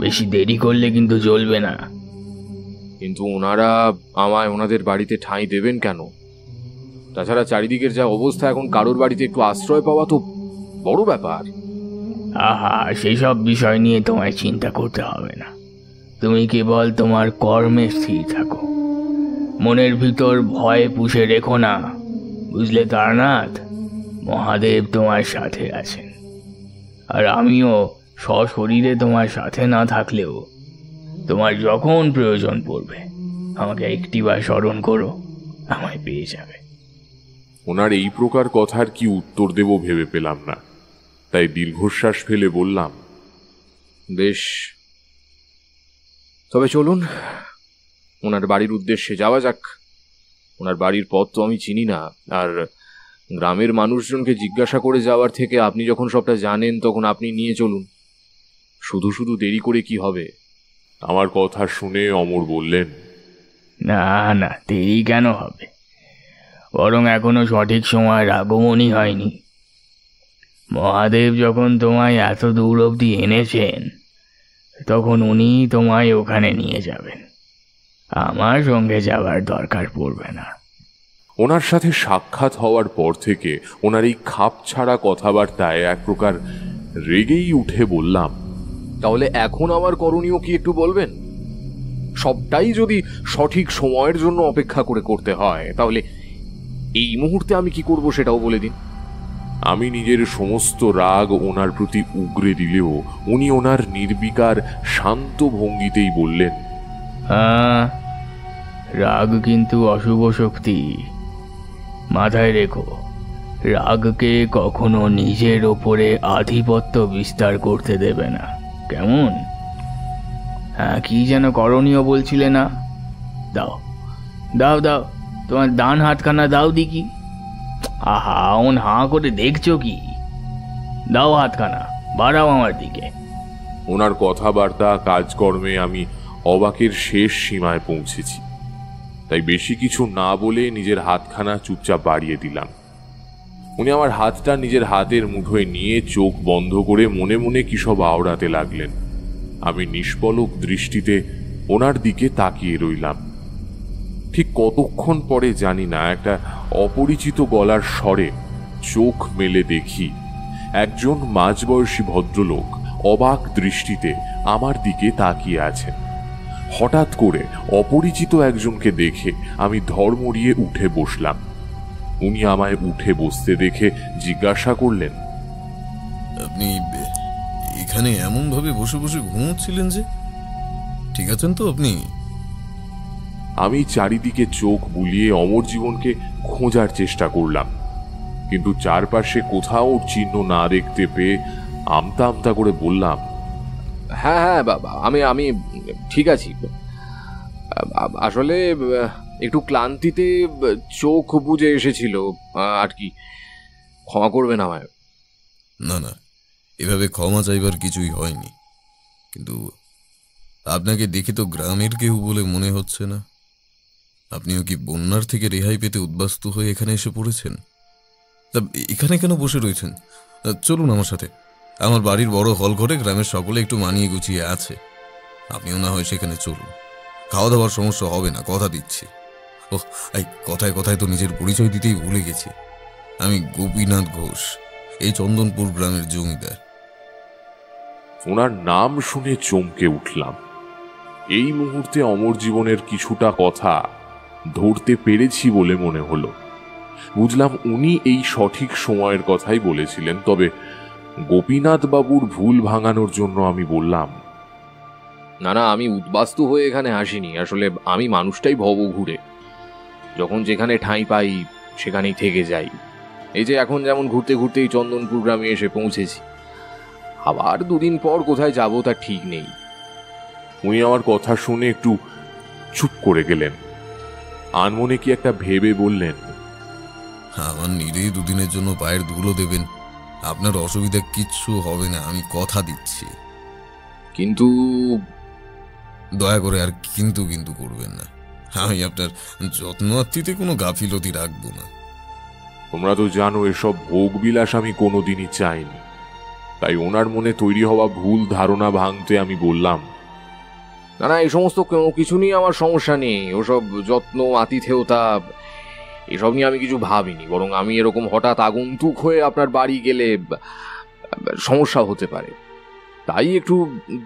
বেশি দেরি করলে কিন্তু চলবে না। কিন্তু ওনারা আমায় ওনাদের বাড়িতে ঠাঁই দেবেন কেন? তাছাড়া চারিদিকের যা অবস্থা, এখন কারোর বাড়িতে একটু আশ্রয় পাওয়া তো বড় ব্যাপার। আহা, সেই সব বিষয় নিয়ে তোমায় চিন্তা করতে হবে না। তুমি কেবল তোমার কর্মে স্থির থাকো, মনের ভিতর ভয় পুষে রেখো না, বুঝলে তারনাথ? মহাদেব তোমার সাথে আছেন, আর আমিও সশরীরে তোমার সাথে না থাকলেও তোমার যখন প্রয়োজন পড়বে আমাকে একটিবার স্মরণ করো, আমায় পেয়ে যাবে। ওনার এই প্রকার কথার কি উত্তর দেব ভেবে পেলাম না, তাই দীর্ঘশ্বাস ফেলে বললাম, বেশ, তবে চলুন ওনার বাড়ির উদ্দেশ্যে যাওয়া যাক। ওনার বাড়ির পথ তো আমি চিনি না, আর গ্রামের মানুষজনকে জিজ্ঞাসা করে যাওয়ার থেকে আপনি যখন সবটা জানেন তখন আপনি নিয়ে চলুন। শুধু শুধু দেরি করে কি হবে? আমার কথা শুনে অমর বললেন, না না, দেরি কেন হবে? বরং এখনো সঠিক সময়ের আগমনই হয়নি। মহাদেব যখন তোমায় এত দূর অবধি এনেছেন তখন উনি তোমায় ওখানে নিয়ে যাবেন, আমার সঙ্গে যাওয়ার দরকার পড়বে না। ওনার সাথে সাক্ষাৎ হওয়ার পর থেকে ওনার এই খাপ ছাড়া কথাবার্তায় এক প্রকার রেগেই উঠে বললাম, তাহলে এখন আমার করণীয় কি একটু বলবেন? সবটাই যদি সঠিক সময়ের জন্য অপেক্ষা করে করতে হয় তাহলে এই মুহূর্তে আমি কি করব সেটাও বলে দিন। আমি নিজের সমস্ত রাগ ওনার প্রতি উগরে দিলেও উনি ওনার নির্বিকার শান্ত ভঙ্গিতেই বললেন, হ্যাঁ, রাগ কিন্তু অশুভ শক্তি, মাথায় রেখো। রাগকে কখনো নিজের ওপরে আধিপত্য বিস্তার করতে দেবে না, কেমন? হ্যাঁ, কি যেন করণীয় বলছিলে না? দাও দাও দাও, তোমার ডান হাতখানা দাও দেখি। আহা, ওন হাঁ করে দেখছো কি? দাও হাতখানা, বাড়াও আমার দিকে। ওনার কথাবার্তা কাজকর্মে আমি অবাকের শেষ সীমায় পৌঁছেছি, তাই বেশি কিছু না বলে নিজের হাতখানা চুপচাপ বাড়িয়ে দিলাম। উনি আমার হাতটা নিজের হাতের মুঠোয় নিয়ে চোখ বন্ধ করে মনে মনে কি সব আওড়াতে লাগলেন। আমি নিষ্পলক দৃষ্টিতে ওনার দিকে তাকিয়ে রইলাম। ঠিক কতক্ষণ পরে জানি না, একটা অপরিচিত গলার স্বরে চোখ মেলে দেখি একজন মাঝবয়সী ভদ্রলোক অবাক দৃষ্টিতে আমার দিকে তাকিয়ে আছেন। হঠাৎ করে অপরিচিত একজনকে দেখে আমি ধড়মড়িয়ে উঠে বসলাম। উনি আমায় উঠে বসতে দেখে জিজ্ঞাসা করলেন, আপনি এখানে এমন ভাবে বসে বসে ঘুমোচ্ছিলেন যে? ঠিক আছেন তো আপনি? আমি চারিদিকে চোখ বুলিয়ে অমর জীবনকে খোঁজার চেষ্টা করলাম, কিন্তু চারপাশে কোথাও চিহ্ন না দেখতে পেয়ে আমতা আমতা করে বললাম, হ্যাঁ হ্যাঁ বাবা, আমি ঠিক আছি। আসলে একটু ক্লান্তিতে চোখ বুজে এসেছিল আর কি, ক্ষমা করবেন আমায়। না না, এভাবে ক্ষমা চাইবার কিছুই হয়নি, কিন্তু আপনাকে দেখে তো গ্রামের কেউ বলে মনে হচ্ছে না। আপনিও কি বন্যার থেকে রেহাই পেতে উদ্বাস্তু হয়ে এখানে এসে পড়েছেন? তা এখানে কেন বসে রয়েছেন? চলুন আমার সাথে। আমার বাড়ির বড় হল ঘরে গ্রামের সকলে একটু মানিয়ে গুছিয়ে আছে, আপনিও না হয় সেখানে চলুন। খাওয়া দাওয়ার সমস্যা হবে না, কথা দিচ্ছি। ওহ, এই কথায় কথায় তো নিজের পরিচয় দিতেই ভুলে গেছি। আমি গোপীনাথ ঘোষ, এই চন্দনপুর গ্রামের জমিদার। ওনার নাম শুনে চমকে উঠলাম। এই মুহূর্তে অমর জীবনের কিছুটা কথা ধরতে পেরেছি বলে মনে হলো। বুঝলাম উনি এই সঠিক সময়ের কথাই বলেছিলেন। তবে গোপীনাথ বাবুর ভুল ভাঙানোর জন্য আমি বললাম, না না, আমি উদ্বাস্তু হয়ে এখানে আসিনি। আসলে আমি মানুষটাই ভব ঘুরে, যখন যেখানে ঠাঁই পাই সেখানেই থেকে যাই। এই যে এখন যেমন ঘুরতে ঘুরতে এই চন্দনপুর গ্রামে এসে পৌঁছেছি। আবার দুদিন পর কোথায় যাব তা ঠিক নেই। উনি আমার কথা শুনে একটু চুপ করে গেলেন। আনমনে কি একটা ভেবে বললেন, আমার নিরেই দুদিনের জন্য পায়ের ধুলো দেবেন, আপনার অসুবিধা কিচ্ছু হবে না, আমি কথা দিচ্ছি। কিন্তু দয়া করে আর কিন্তু কিন্তু করবেন না, আমি আপনার যত্নার্থীতে কোনো গাফিলতি রাখবো না। তোমরা তো জানো এসব ভোগ বিলাস আমি কোনোদিনই চাইনি, তাই ওনার মনে তৈরি হওয়া ভুল ধারণা ভাঙতে আমি বললাম, না না, এই সমস্ত কোনো কিছু নিয়ে আমার সমস্যা নেই। ওসব যত্ন, আতিথেয়তা এসব নিয়ে আমি কিছু ভাবিনি। বরং আমি এরকম হঠাৎ আগন্তুক হয়ে আপনার বাড়ি গেলে সমস্যা হতে পারে, তাই একটু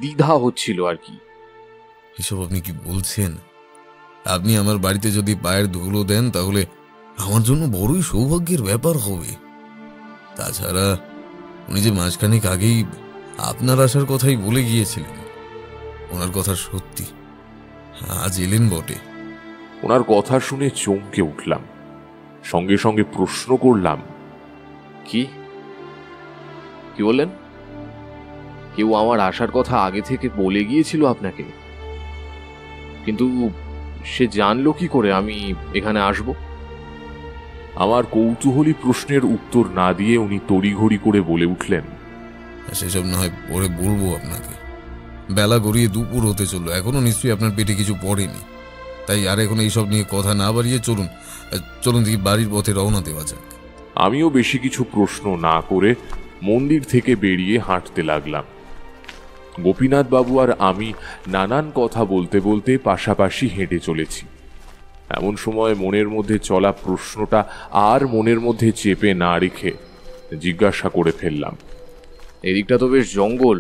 দ্বিধা হচ্ছিল আর কি। এসব আপনি কি বলছেন? আপনি আমার বাড়িতে যদি পায়ের ধুলো দেন তাহলে আমার জন্য বড়ই সৌভাগ্যের ব্যাপার হবে। তাছাড়া উনি যে মাসখানেক আগেই আপনার আসার কথাই বলে গিয়েছিলেন, ওনার কথা সত্যি, আজ এলেন বটে। ওনার কথা শুনে চমকে উঠলাম, সঙ্গে সঙ্গে প্রশ্ন করলাম, কি কি বললেন? কেউ আমার আসার কথা আগে থেকে বলে গিয়েছিল আপনাকে? কিন্তু সে জানলো কি করে আমি এখানে আসব? আমার কৌতূহলী প্রশ্নের উত্তর না দিয়ে উনি তড়িঘড়ি করে বলে উঠলেন, সেসব না হয় পরে বলবো আপনাকে। বেলা গড়িয়ে দুপুর হতে চললো, এখনো নিশ্চয়ই আপনার পেটে কিছু পড়েনি, তাই আর এখন এইসব নিয়ে কথা না বাড়িয়ে চলুন চলুন দেখি বাড়ির পথে রওনা দেওয়া যাক। আমিও বেশি কিছু প্রশ্ন না করে মন্দির থেকে বেরিয়ে হাঁটতে লাগলাম। গোপীনাথ বাবু আর আমি নানান কথা বলতে বলতে পাশাপাশি হেঁটে চলেছি। এমন সময় মনের মধ্যে চলা প্রশ্নটা আর মনের মধ্যে চেপে না রেখে জিজ্ঞাসা করে ফেললাম, এদিকটা তো বেশ জঙ্গল,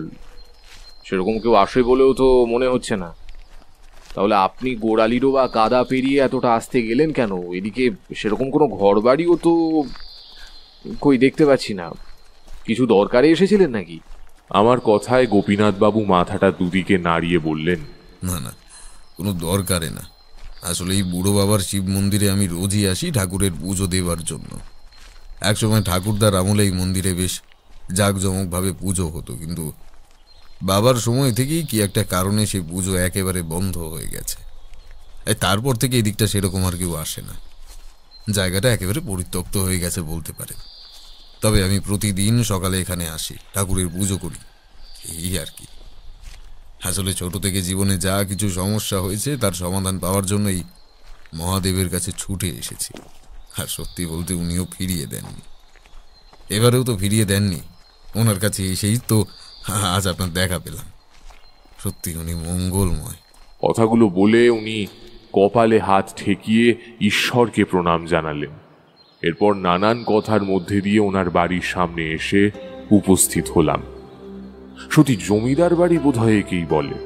সেরকম কেউ আসে বলেও তো মনে হচ্ছে না। তাহলে আপনি গোড়ালিরো বা কাদা পেরিয়ে এতটা আসতে গেলেন কেন? এদিকে সেরকম কোনো ঘর বাড়িও তো কই দেখতে পাচ্ছি না। কিছু দরকারে এসেছিলেন নাকি? আমার কথায় গোপীনাথ বাবু মাথাটা দুদিকে নাড়িয়ে বললেন, না না, কোনো দরকারে না। আসলে এই বুড়ো বাবার শিব মন্দিরে আমি রোজই আসি ঠাকুরের পুজো দেওয়ার জন্য। একসময় ঠাকুরদার আমলে এই মন্দিরে বেশ জাঁকজমকভাবে পুজো হতো, কিন্তু বাবার সময় থেকেই কি একটা কারণে সেই পুজো একেবারে বন্ধ হয়ে গেছে। তারপর থেকে এই দিকটা সেরকম আর কেউ আসে না, জায়গাটা একেবারে পরিত্যক্ত হয়ে গেছে বলতে পারে। তবে আমি প্রতিদিন সকালে এখানে আসি, ঠাকুরের পুজো করি, এই আর কি। আসলে ছোট থেকে জীবনে যা কিছু সমস্যা হয়েছে তার সমাধান পাওয়ার জন্যই মহাদেবের কাছে ছুটে এসেছি। আর সত্যি বলতে উনিও ফিরিয়ে দেননি, এবারেও তো ফিরিয়ে দেননি। ওনার কাছে এসেই তো আজ আপনার দেখা পেলাম। সত্যি উনি মঙ্গলময়। কথাগুলো বলে উনি কপালে হাত ঠেকিয়ে ঈশ্বরকে প্রণাম জানালেন। এরপর নানান কথার মধ্যে দিয়ে ওনার বাড়ির সামনে এসে উপস্থিত হলাম। সত্যি জমিদার বাড়ি বোধহয় একেই বলে।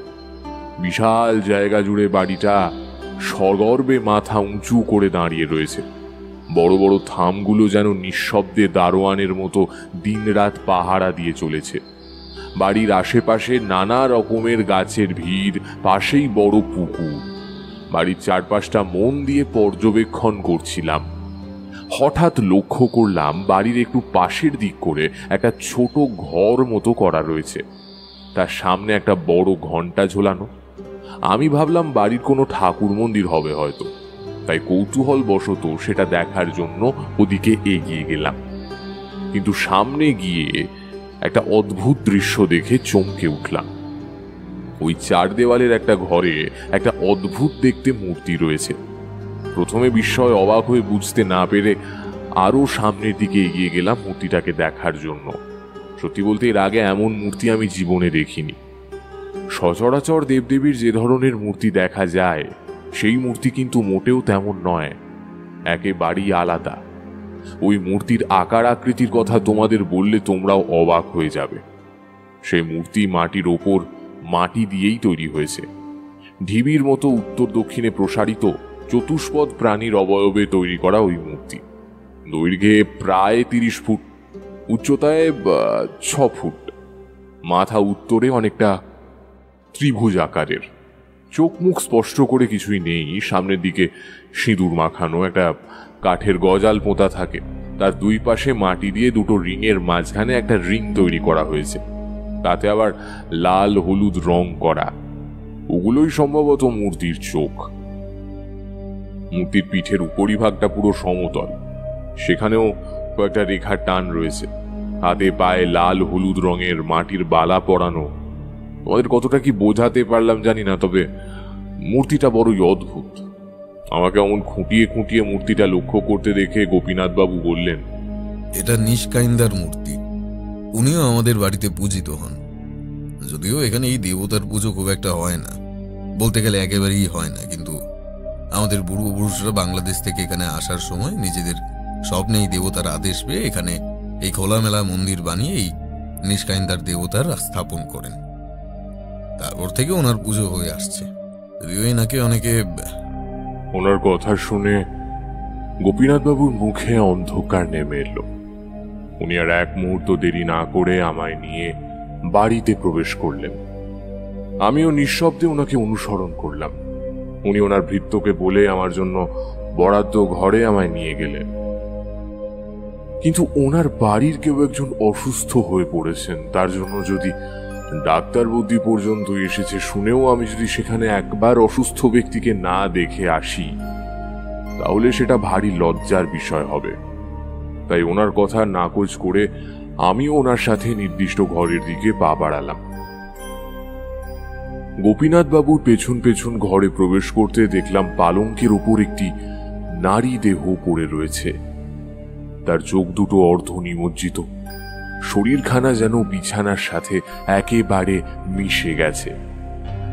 বিশাল জায়গা জুড়ে বাড়িটা সগর্বে মাথা উঁচু করে দাঁড়িয়ে রয়েছে। বড় বড় থামগুলো যেন নিঃশব্দে দারোয়ানের মতো দিনরাত পাহারা দিয়ে চলেছে। বাড়ির আশেপাশে নানা রকমের গাছের ভিড়, পাশেই বড় পুকুর। বাড়ির চারপাশটা মন দিয়ে পর্যবেক্ষণ করছিলাম। হঠাৎ লক্ষ্য করলাম বাড়ির একটু পাশের দিক করে একটা ছোট ঘর মতো করা রয়েছে, তার সামনে একটা বড় ঘন্টা ঝোলানো। আমি ভাবলাম বাড়ির কোনো ঠাকুর মন্দির হবে হয়তো, তাই কৌতূহল বশত সেটা দেখার জন্য ওদিকে এগিয়ে গেলাম। কিন্তু সামনে গিয়ে একটা অদ্ভুত দৃশ্য দেখে চমকে উঠলাম। ওই চার দেওয়ালের একটা ঘরে একটা অদ্ভুত দেখতে মূর্তি রয়েছে। প্রথমে বিস্ময় অবাক হয়ে বুঝতে না পেরে আরো সামনের দিকে এগিয়ে গেলাম মূর্তিটাকে দেখার জন্য। সত্যি বলতে এর আগে এমন মূর্তি আমি জীবনে দেখিনি। সচরাচর দেবদেবীর যে ধরনের মূর্তি দেখা যায় সেই মূর্তি কিন্তু মোটেও তেমন নয়, একেবারেই আলাদা। ওই মূর্তির আকার আকৃতির কথা তোমাদের বললে তোমরাও অবাক হয়ে যাবে। সেই মূর্তি মাটির ওপর মাটি দিয়েই তৈরি হয়েছে। ঢিবির মতো উত্তর দক্ষিণে প্রসারিত চতুষ্পদ প্রাণীর অবয়বে তৈরি করা ওই মূর্তি। দৈর্ঘ্যে প্রায় 30 ফুট, উচ্চতায় 6 ফুট। মাথা উত্তরে অনেকটা ত্রিভুজ আকারের। চোখ মুখ স্পষ্ট করে কিছুই নেই। সামনের দিকে সিঁদুর মাখানো একটা কাঠের গজাল পোঁতা থাকে। তার দুই পাশে মাটি দিয়ে দুটো রিংয়ের মাঝখানে একটা রিং তৈরি করা হয়েছে। তাতে আবার লাল হলুদ রং করা। ওগুলোই সম্ভবত মূর্তির চোখ। মূর্তির পিঠের উপরিভাগটা পুরো সমতল, সেখানেও কয়েকটা রেখার টান রয়েছে। হাতে পায়ে লাল হলুদ রঙের মাটির বালা পরানো। তোমাদের কতটা কি বোঝাতে পারলাম জানি না, তবে মূর্তিটা বড়ই অদ্ভুত। আমাকে অমন খুঁটিয়ে খুঁটিয়ে মূর্তিটা লক্ষ্য করতে দেখে গোপীনাথ বাবু বললেন, এটা নিষ্কাইন্দার মূর্তি। উনিও আমাদের বাড়িতে পূজিত হন। যদিও এখানে এই দেবতার পুজো খুব একটা হয় না, বলতে গেলে একেবারেই হয় না, কিন্তু আমাদের পূর্বপুরুষরা বাংলাদেশ থেকে এখানে আসার সময় নিজেদের স্বপ্নে এই দেবতার আদেশ পেয়ে এখানে এই খোলামেলা মন্দির বানিয়ে এই নিষ্কাইন্দার দেবতার স্থাপন করেন। তারপর থেকে ওনার পুজো হয়ে আসছে। যদিও নাকি অনেকে। ওনার কথা শুনে গোপীনাথ বাবুর মুখে অন্ধকার নেমে এলো। উনি আর এক মুহূর্ত দেরি না করে আমায় নিয়ে বাড়িতে প্রবেশ করলেন। আমিও নিঃশব্দে ওনাকে অনুসরণ করলাম। উনি ওনার ভৃত্যকে বলে আমার জন্য বরাদ্দ ঘরে আমায় নিয়ে গেলেন। কিন্তু ওনার বাড়ির কেউ একজন অসুস্থ হয়ে পড়েছেন, তার জন্য যদি ডাক্তার বুদ্ধি পর্যন্ত এসেছে শুনেও আমি যদি সেখানে একবার অসুস্থ ব্যক্তিকে না দেখে আসি, তাহলে সেটা ভারী লজ্জার বিষয় হবে। তাই ওনার কথা নাকচ করে আমিও ওনার সাথে নির্দিষ্ট ঘরের দিকে পা বাড়ালাম। গোপীনাথ বাবুর পেছন পেছন ঘরে প্রবেশ করতে দেখলাম পালঙ্কের উপর একটি নারী দেহ পড়ে রয়েছে। তার চোখ দুটো অর্ধ নিমজ্জিত, শরীরখানা যেন বিছানার সাথে একেবারে মিশে গেছে।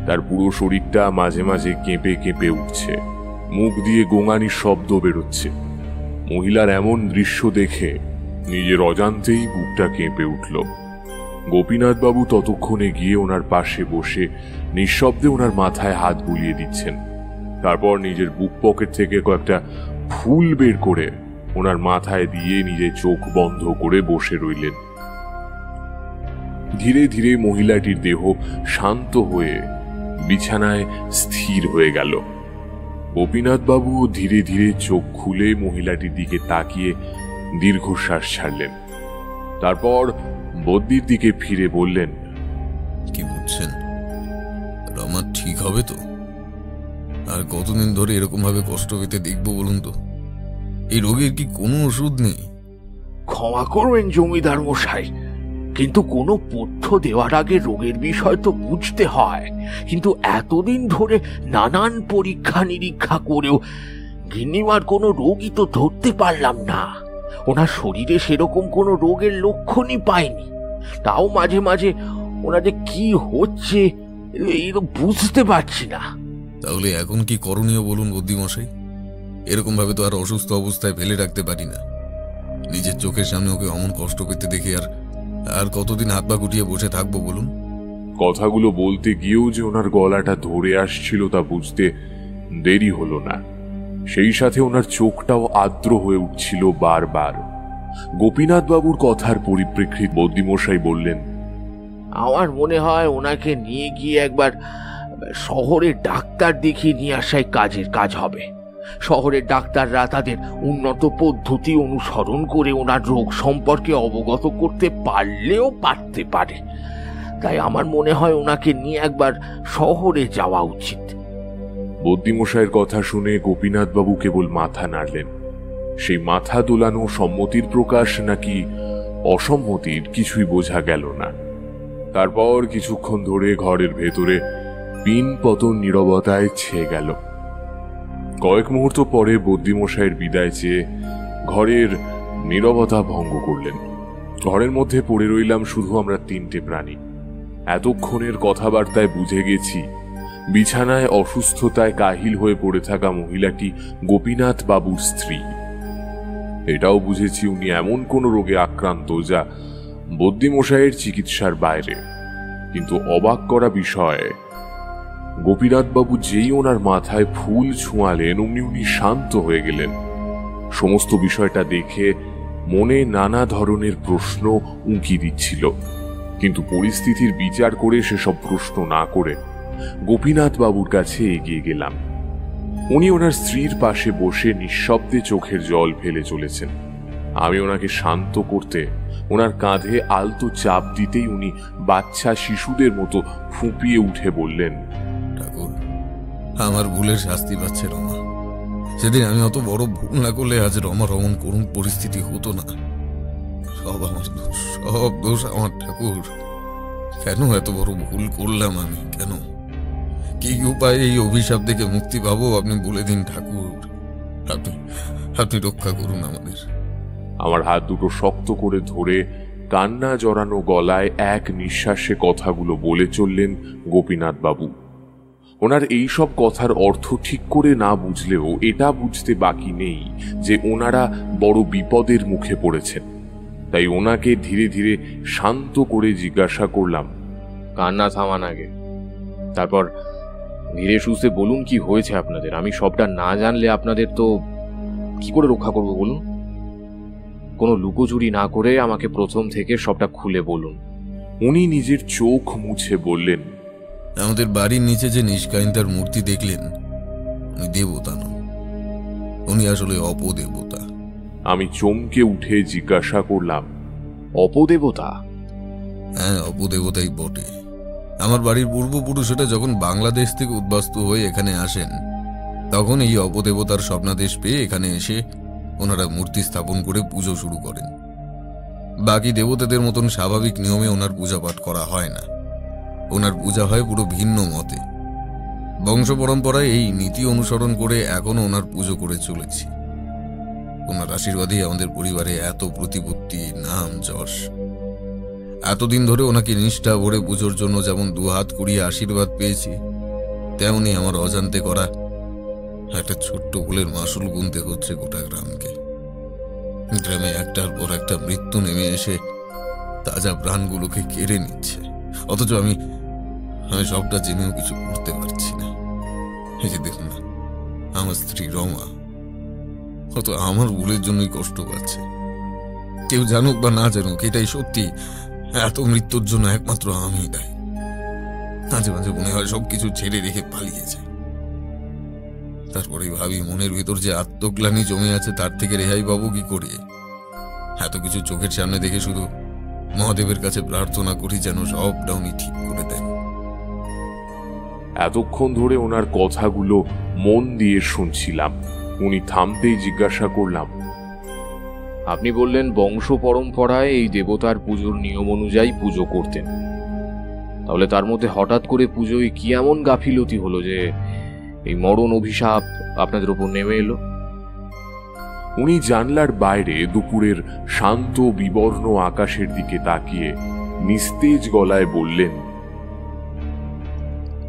তার পুরো শরীরটা মাঝে মাঝে কেঁপে কেঁপে উঠছে, মুখ দিয়ে গোঙানির শব্দ বেরোচ্ছে। মহিলার এমন দৃশ্য দেখে নিজের অজান্তেই বুকটা কেঁপে উঠল। গোপীনাথ বাবু ততক্ষণে গিয়ে ওনার পাশে বসে নিঃশব্দে ওনার মাথায় হাত বুলিয়ে দিচ্ছেন। তারপর নিজের বুক পকেট থেকে কয়েকটা ফুল বের করে ওনার মাথায় দিয়ে নিজের চোখ বন্ধ করে বসে রইলেন। ধীরে ধীরে মহিলাটির দেহ শান্ত হয়ে বিছানায় স্থির হয়ে গেল। গোপীনাথ বাবু ধীরে ধীরে চোখ খুলে মহিলাটির দিকে তাকিয়ে দীর্ঘশ্বাস ছাড়লেন। তারপর বদ্যির দিকে ফিরে বললেন, কি বুঝছেন? আমার ঠিক হবে তো? আর কতদিন ধরে এরকম ভাবে কষ্ট পেতে দেখবো বলুন তো? এই রোগের কি কোনো ওষুধ নেই? ক্ষমা করবেন জমিদার মশাই, কিন্তু কোনো পথ্য দেওয়ার আগে রোগের বিষয় তো বুঝতে হয়। কিন্তু এতদিন ধরে নানান পরীক্ষা নিরীক্ষা করেও গিন্নিমার কোনো রোগই তো ধরতে পারলাম না। ওনার শরীরে সেরকম কোনো রোগের লক্ষণই পাইনি। তাও মাঝে মাঝে ওনাদের কি হচ্ছে এই বুঝতে পারছি না। তাহলে এখন কি করণীয় বলুন বদ্যিমশাই? এরকম ভাবে তো আর অসুস্থ অবস্থায় ফেলে রাখতে পারি না। নিজের চোখের সামনে ওকে অমন কষ্ট পেতে দেখে আর কতদিন হাত পা গুটিয়ে বসে থাকবো বলুন? কথাগুলো বলতে গিয়েও যে ওনার গলাটা ধরে আসছিল তা বুঝতে দেরি হলো না। সেই সাথে ওনার চোখটাও আর্দ্র হয়ে উঠছিল বারবার। গোপীনাথ বাবুর কথার পরিপ্রেক্ষিতে বদ্যিমশাই বললেন, আমার মনে হয় ওনাকে নিয়ে গিয়ে একবার শহরে ডাক্তার দেখিয়ে নিয়ে আসাই কাজ হবে। শহরের ডাক্তাররা তাদের উন্নত পদ্ধতি অনুসরণ করে ওনার রোগ সম্পর্কে অবগত করতে পারলেও পারতে পারে। তাই আমার মনে হয় ওনাকে নিয়ে একবার শহরে যাওয়া উচিত। বদ্যিমশাইয়ের কথা শুনে গোপীনাথ বাবু কেবল মাথা নাড়লেন। সেই মাথা দোলানো সম্মতির প্রকাশ নাকি অসম্মতির কিছুই বোঝা গেল না। তারপর কিছুক্ষণ ধরে ঘরের ভেতরে পিন পতন নীরবতায় ছেয়ে গেল। কয়েক মুহূর্ত পরে বদ্যিমশাইয়ের বিদায় চেয়ে ঘরের নীরবতা ভঙ্গ করলেন। ঘরের মধ্যে পড়ে রইলাম শুধু আমরা তিনটে প্রাণী। এতক্ষণের কথাবার্তায় বুঝে গেছি বিছানায় অসুস্থতায় কাহিল হয়ে পড়ে থাকা মহিলাটি গোপীনাথ বাবুর স্ত্রী। এটাও বুঝেছি উনি এমন কোন রোগে আক্রান্ত যা বদ্যিমশাইয়ের চিকিৎসার বাইরে। কিন্তু অবাক করা বিষয়, গোপীনাথ বাবু যেই ওনার মাথায় ফুল ছোঁয়ালেন অমনি উনি শান্ত হয়ে গেলেন। সমস্ত বিষয়টা দেখে মনে নানা ধরনের প্রশ্ন উঁকি দিচ্ছিল, কিন্তু পরিস্থিতির বিচার করে সেসব প্রশ্ন না করে গোপীনাথ বাবুর কাছে এগিয়ে গেলাম। উনি ওনার স্ত্রীর পাশে বসে নিঃশব্দে চোখের জল ফেলে চলেছেন। আমি ওনাকে শান্ত করতে ওনার কাঁধে আলতো চাপ দিতেই উনি বাচ্চা শিশুদের মতো ফুঁপিয়ে উঠে বললেন, ঠাকুর, আমার ভুলের শাস্তি পাচ্ছে রমা। সেদিন আমি অত বড় ভুল না করলে আজ রমার অমন করুণ পরিস্থিতি হতো না। সব আমার দোষ, সব দোষ আমার। ঠাকুর, কেন এত বড় ভুল করলাম আমি? কেন? কি উপায়ে এই অভিশাপ থেকে মুক্তি পাবো আপনি বলে দিন ঠাকুর। আপনি রক্ষা করুন আমাদের। আমার হাত দুটো শক্ত করে ধরে কান্না জড়ানো গলায় এক নিঃশ্বাসে কথাগুলো বলে চললেন গোপীনাথ বাবু। ওনার এই সব কথার অর্থ ঠিক করে না বুঝলেও এটা বুঝতে বাকি নেই যে ওনারা বড় বিপদের মুখে পড়েছেন। তাই ওনাকে ধীরে ধীরে শান্ত করে জিজ্ঞাসা করলাম, কান্না থামান আগে, তারপর ধীরে সুস্থে বলুন কি হয়েছে আপনাদের। আমি সবটা না জানলে আপনাদের তো কি করে রক্ষা করবো বলুন? কোনো লুকোচুরি না করে আমাকে প্রথম থেকে সবটা খুলে বলুন। উনি নিজের চোখ মুছে বললেন, আমাদের বাড়ির নিচে যে নিষ্কায়িতার মূর্তি দেখলেন, উনি দেবতা নন, উনি আসলে অপদেবতা। আমি চমকে উঠে জিজ্ঞাসা করলাম, অপদেবতা? হ্যাঁ, অপদেবতাই বটে। আমার বাড়ির পূর্বপুরুষেরা যখন বাংলাদেশ থেকে উদ্বাস্তু হয়ে এখানে আসেন, তখন এই অপদেবতার স্বপ্নাদেশ পেয়ে এখানে এসে ওনারা মূর্তি স্থাপন করে পুজো শুরু করেন। বাকি দেবতাদের মতন স্বাভাবিক নিয়মে ওনার পূজা পাঠ করা হয় না। ওনার পূজা হয় পুরো ভিন্ন মতে। বংশ পরম্পরায় এই নীতি অনুসরণ করে এখনো ওনার পুজো করে চলেছি। ওনার আশীর্বাদেই আমাদের পরিবারে এত প্রতিপত্তি, নাম, যশ। এতদিন ধরে ওনাকে নিষ্ঠা ভরে পুজোর জন্য যেমন দুহাত কুড়িয়ে আশীর্বাদ পেয়েছি, তেমনি আমার অজান্তে করা একটা ছোট্ট ভুলের মাসুল গুনতে হচ্ছে গোটা গ্রামকে। গ্রামে একটার পর একটা মৃত্যু নেমে এসে তাজা প্রাণগুলোকে কেড়ে নিচ্ছে, অথচ আমি সবটা জেনেও কিছু করতে পারছি না। এই যে দেখুন না, আমার স্ত্রী রমা হয়ত আমার ভুলের জন্যই কষ্ট পাচ্ছে। কেউ জানুক বা না জানুক, এটাই সত্যি, এত মৃত্যুর জন্য একমাত্র আমি দায়ী। মাঝে মাঝে মনে হয় সবকিছু ছেড়ে রেখে পালিয়ে যায়। তারপরে ভাবি মনের ভেতর যে আত্মগ্লানি জমে আছে, তার থেকে রেহাই পাবো কি করে? এত কিছু চোখের সামনে দেখে শুধু মহাদেবের কাছে প্রার্থনা করি যেন সবটা উনি ঠিক করে দেন। এতক্ষণ ধরে ওনার কথাগুলো মন দিয়ে শুনছিলাম। উনি থামতেই জিজ্ঞাসা করলাম, আপনি বললেন বংশ পরম্পরায় এই দেবতার পুজোর নিয়ম অনুযায়ী পুজো করতেন, তাহলে তার মধ্যে হঠাৎ করে পুজোয় কি এমন গাফিলতি হলো যে এই মরণ অভিশাপ আপনাদের উপর নেমে এলো? উনি জানলার বাইরে দুপুরের শান্ত বিবর্ণ আকাশের দিকে তাকিয়ে নিস্তেজ গলায় বললেন,